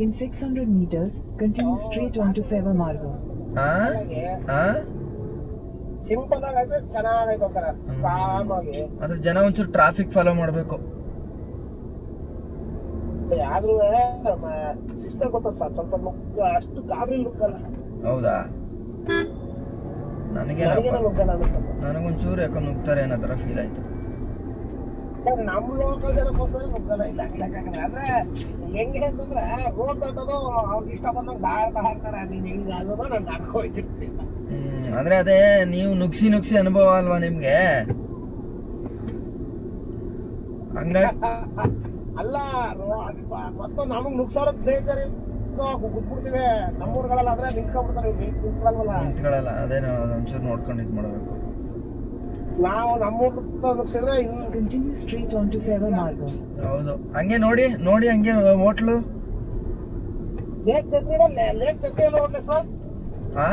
In 600 meters, continue straight onto Feva Margo. ಅದ್ರ ಜನ ಒಂಚೂರು ಟ್ರಾಫಿಕ್ ಫಾಲೋ ಮಾಡ್ಬೇಕು. ಹೌದಾ? ನನಗೇನಪ್ಪ ನುಗ್ಗಲ್ಲ ಅನಿಸ್ತದೆ. ನನಗೊಂಚೂರು ಯಾಕೋ ನುಗ್ತಾರೆ ಅನ್ನೋ ಥರ ಫೀಲ್ ಆಯಿತು. ನಮ್ಮ ಲೋಕಲ್ ಜನಕ್ಕೋಸ್ಕರ ನುಗ್ಗಲ್ಲ ಇಲ್ಲ ಹಾಕಂದ್ರೆ ಅಂದ್ರೆ ಹೆಂಗೆ ಅಂತಂದ್ರೆ ರೋಡ್ ದಾಟೋದು ಅವ್ರಿಗೆ ಇಷ್ಟ ಬಂದಂಗೆ ದಾಡ್ತಾ ಹಾಕ್ತಾರೆ. ನೀನ್ ಹೆಂಗ್ ಆಗೋದು ನಾನು ದಾಡ್ಕೊ ಹೋಯ್ತಿರ್ತೀನಿ. ಅಂದರೆ ಅದೇ ನೀವು ನುಗ್ಸಿ ಅನುಭವ ಅಲ್ವಾ ನಿಮಗೆ, ಹಂಗಾಗಿ ಅಲ್ಲ ಮತ್ತು ನಮಗ್ ನುಗ್ಸೋರಕ್ ಬೇಜಾರಿ ಗುದ್ಬಿಡ್ತೀವಿ. ನಮ್ಮೂರ್ಗಳಲ್ಲ ಆದ್ರೆ ನಿಂತ್ಕೊಂಡ್ಬಿಡ್ತಾರೆ, ನಿಂತ್ಕೊಳಲ್ವಲ್ಲ. ನಿಂತ್ಕೊಳ್ಳಲ್ಲ. ಅದೇ ನಾವು ಒಂಚೂರು ನೋಡ್ಕೊಂಡು ಇದು ಮಾಡಬೇಕು. ನಾವು ನಮ್ಮೂರ್ ನುಗ್ಸಿದ್ರೆ Continue straight onto Fair Margo. ಹೌದು, ಹಂಗೆ ನೋಡಿ ಹಂಗೆ ಹೋಟ್ಲು. ಲೇಕ್ ಚಟ್ನಿ ಹೋಗ್ಲಿ ಸರ್. ಹಾ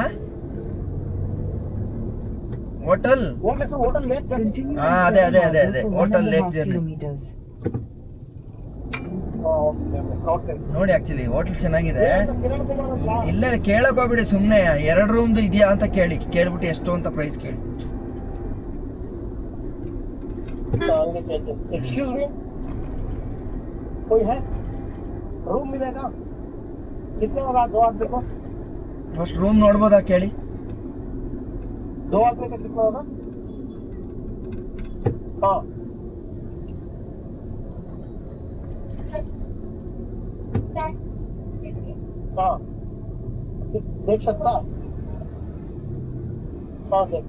hotel hotel lake chutney. Continue Ah, on ಅದೇ, Fair ಅದೇ, Margo ಅದೇ. for Hotel 1.5 Lake Journey. kilometers. ನೋಡಿ, ಆಕ್ಚುಲಿ ಹೋಟ್ಲ್ ಚೆನ್ನಾಗಿದೆ. ಇಲ್ಲ ಕೇಳಕ್ ಹೋಗ್ಬಿಡಿ, ಸುಮ್ಮನೆ 2 ರೂಮ್ದು ಇದೆಯಾ ಅಂತ ಕೇಳ್ಬಿಟ್ಟು ಎಷ್ಟು ಅಂತ ಪ್ರೈಸ್ ಕೇಳಿ. एक्सक्यूज मी, कोई है? रूम मिलेगा? कितने होगा 2 आदमी को? ಫಸ್ಟ್ ರೂಮ್ ನೋಡ್ಬೋದಾ ಕೇಳಿ. 2 आदमी का कितना होगा? हाँ हाँ देख सकता? हाँ देख.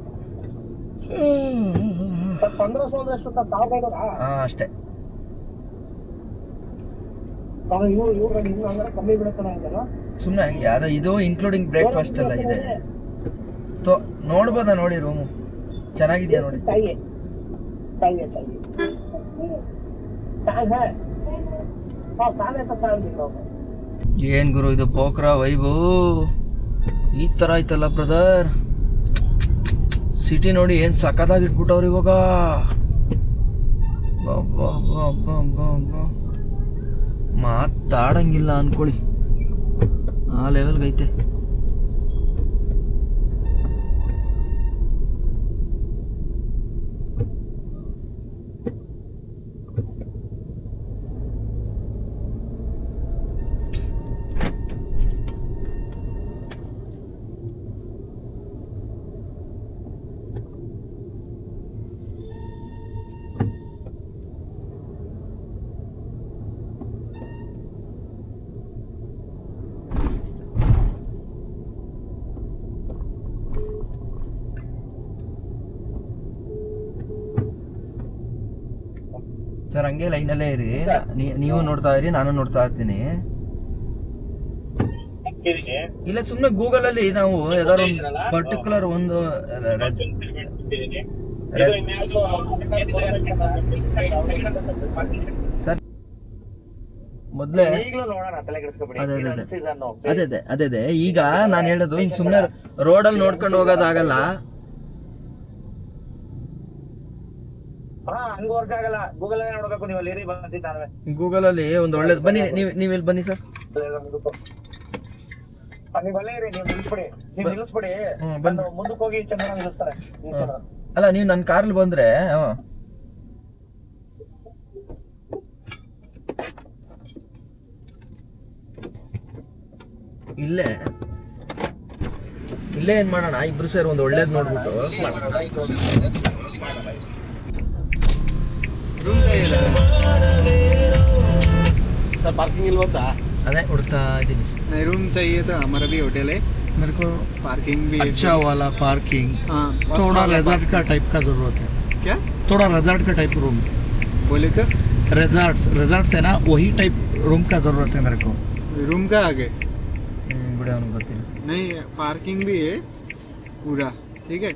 1500 ಅಂದ್ರೆ ಎಷ್ಟು ತಾವು ಹಾ ಅಷ್ಟೇ. ಇವ್ರು ಅಂದ್ರೆ ಕಮ್ಮಿ ಬೀಳುತ್ತಲ್ಲ ಅಂತಲ್ಲ. ಸುಮ್ಮನೆ ಹಂಗೆ ಅದು ಇದು ಇನ್ಕ್ಲೂಡಿಂಗ್ ಬ್ರೇಕ್ಫಾಸ್ಟ್ ಎಲ್ಲ ಇದೆ. ನೋಡ್ಬೋದಾ ನೋಡಿ, ರೂಮು ಚೆನ್ನಾಗಿದೆಯಾ ನೋಡಿ. चाहिए फैन है? हाँ फैन है तो फैन दिख रहा होगा. ಏನ್ ಗುರು ಇದು ಪೋಖ್ರಾ ವೈಬು ಈ ಥರ ಆಯ್ತಲ್ಲ ಬ್ರದರ್. ಸಿಟಿ ನೋಡಿ ಏನು ಸಖತ್ತಾಗಿ ಇಟ್ಬಿಟ್ಟವ್ರು ಇವಾಗ. ಮಾತಾಡಂಗಿಲ್ಲ ಅನ್ಕೊಳ್ಳಿ, ಆ ಲೆವೆಲ್ಗೈತೆ. ಸರ್ ಹಂಗೆ ಲೈನಲ್ಲೇ ಇರಿ, ನೀವು ನೋಡ್ತಾ ಇರಿ, ನಾನು ನೋಡ್ತಾ ಇರ್ತೀನಿ. ಇಲ್ಲ ಸುಮ್ಮನೆ ಗೂಗಲ್ ಅಲ್ಲಿ ನಾವು ಯಾವ್ದಾದ್ರು ಒಂದು ಪರ್ಟಿಕ್ಯುಲರ್ ಒಂದು ಸರ್ ಮೊದ್ಲೇ ಅದೇ ಈಗ ನಾನು ಹೇಳೋದು ಹಿಂಗ್ ಸುಮ್ಮನೆ ರೋಡಲ್ಲಿ ನೋಡ್ಕೊಂಡು ಹೋಗೋದಾಗಲ್ಲ. ಗೂಗಲ್ ಅಲ್ಲಿ ಒಂದು ಒಳ್ಳೇದು. ಬನ್ನಿ ನೀವು ಇಲ್ಲಿ ಬನ್ನಿ ಸರ್. ಮುಂದಕ್ಕೆ ಹೋಗಿ ಚೆನ್ನಾಗಿ ನಿಲ್ಲಿಸ್ತಾರೆ. ಅಲ್ಲ ನೀವು ನನ್ನ ಕಾರಲ್ಲಿ ಬಂದ್ರೆ ಇಲ್ಲೇ ಏನ್ ಮಾಡೋಣ, ಇಬ್ರು ಸೇರಿ ಒಂದು ಒಳ್ಳೇದು ನೋಡ್ಬಿಟ್ಟು सर पार्किंग इल्वता? अरे उड़ता इधर नहीं, रूम चाहिए था. हमारा भी होटल है, मेरे को पार्किंग भी अच्छा वाला पार्किंग. हाँ, थोड़ा रिजॉर्ट का टाइप का जरूरत है. क्या थोड़ा रिजॉर्ट का टाइप रूम. बोले तो? रिजॉर्ट्स है ना, वही टाइप रूम का जरूरत है मेरे को. रूम का आगे बड़े अनुभव नहीं, पार्किंग भी है पूरा. ठीक है,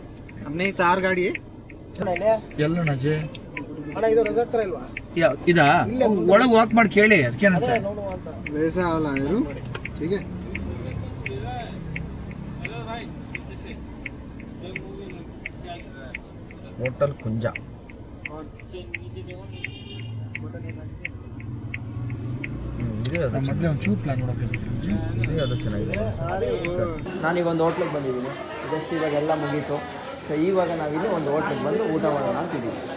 हमने 4 गाड़ी है. ಎಲ್ಲ ನಜೆ ಅಣ್ಣ ಇದು ರೆಸಾರ್ಟ್ ತರ ಇಲ್ವಾ? ಇದಾ ಒಳಗೆ ವಾಕ್ ಮಾಡಿ ಕೇಳಿ ಅದಕ್ಕೇನಂತೆ. वैसा वाला है रूम. ठीक है, ಹೋಟೆಲ್ ಕುಂಜ. ಮೊದಲೇ ಒಂದು ಚೂರು ಪ್ಲಾನ್ ಮಾಡೋಕೆ ಅದು ಚೆನ್ನಾಗಿದೆ. ನಾನೀಗ ಒಂದು ಹೋಟ್ಲಿಗೆ ಬಂದಿದ್ದೀನಿ. ಜಸ್ಟ್ ಇವಾಗೆಲ್ಲ ಮುಗೀತು. ಸೊ ಇವಾಗ ನಾವಿಲ್ಲಿ ಒಂದು ಹೋಟ್ಲಿಗೆ ಬಂದು ಊಟ ಮಾಡೋಣ ಅಂತಿದ್ದೀವಿ.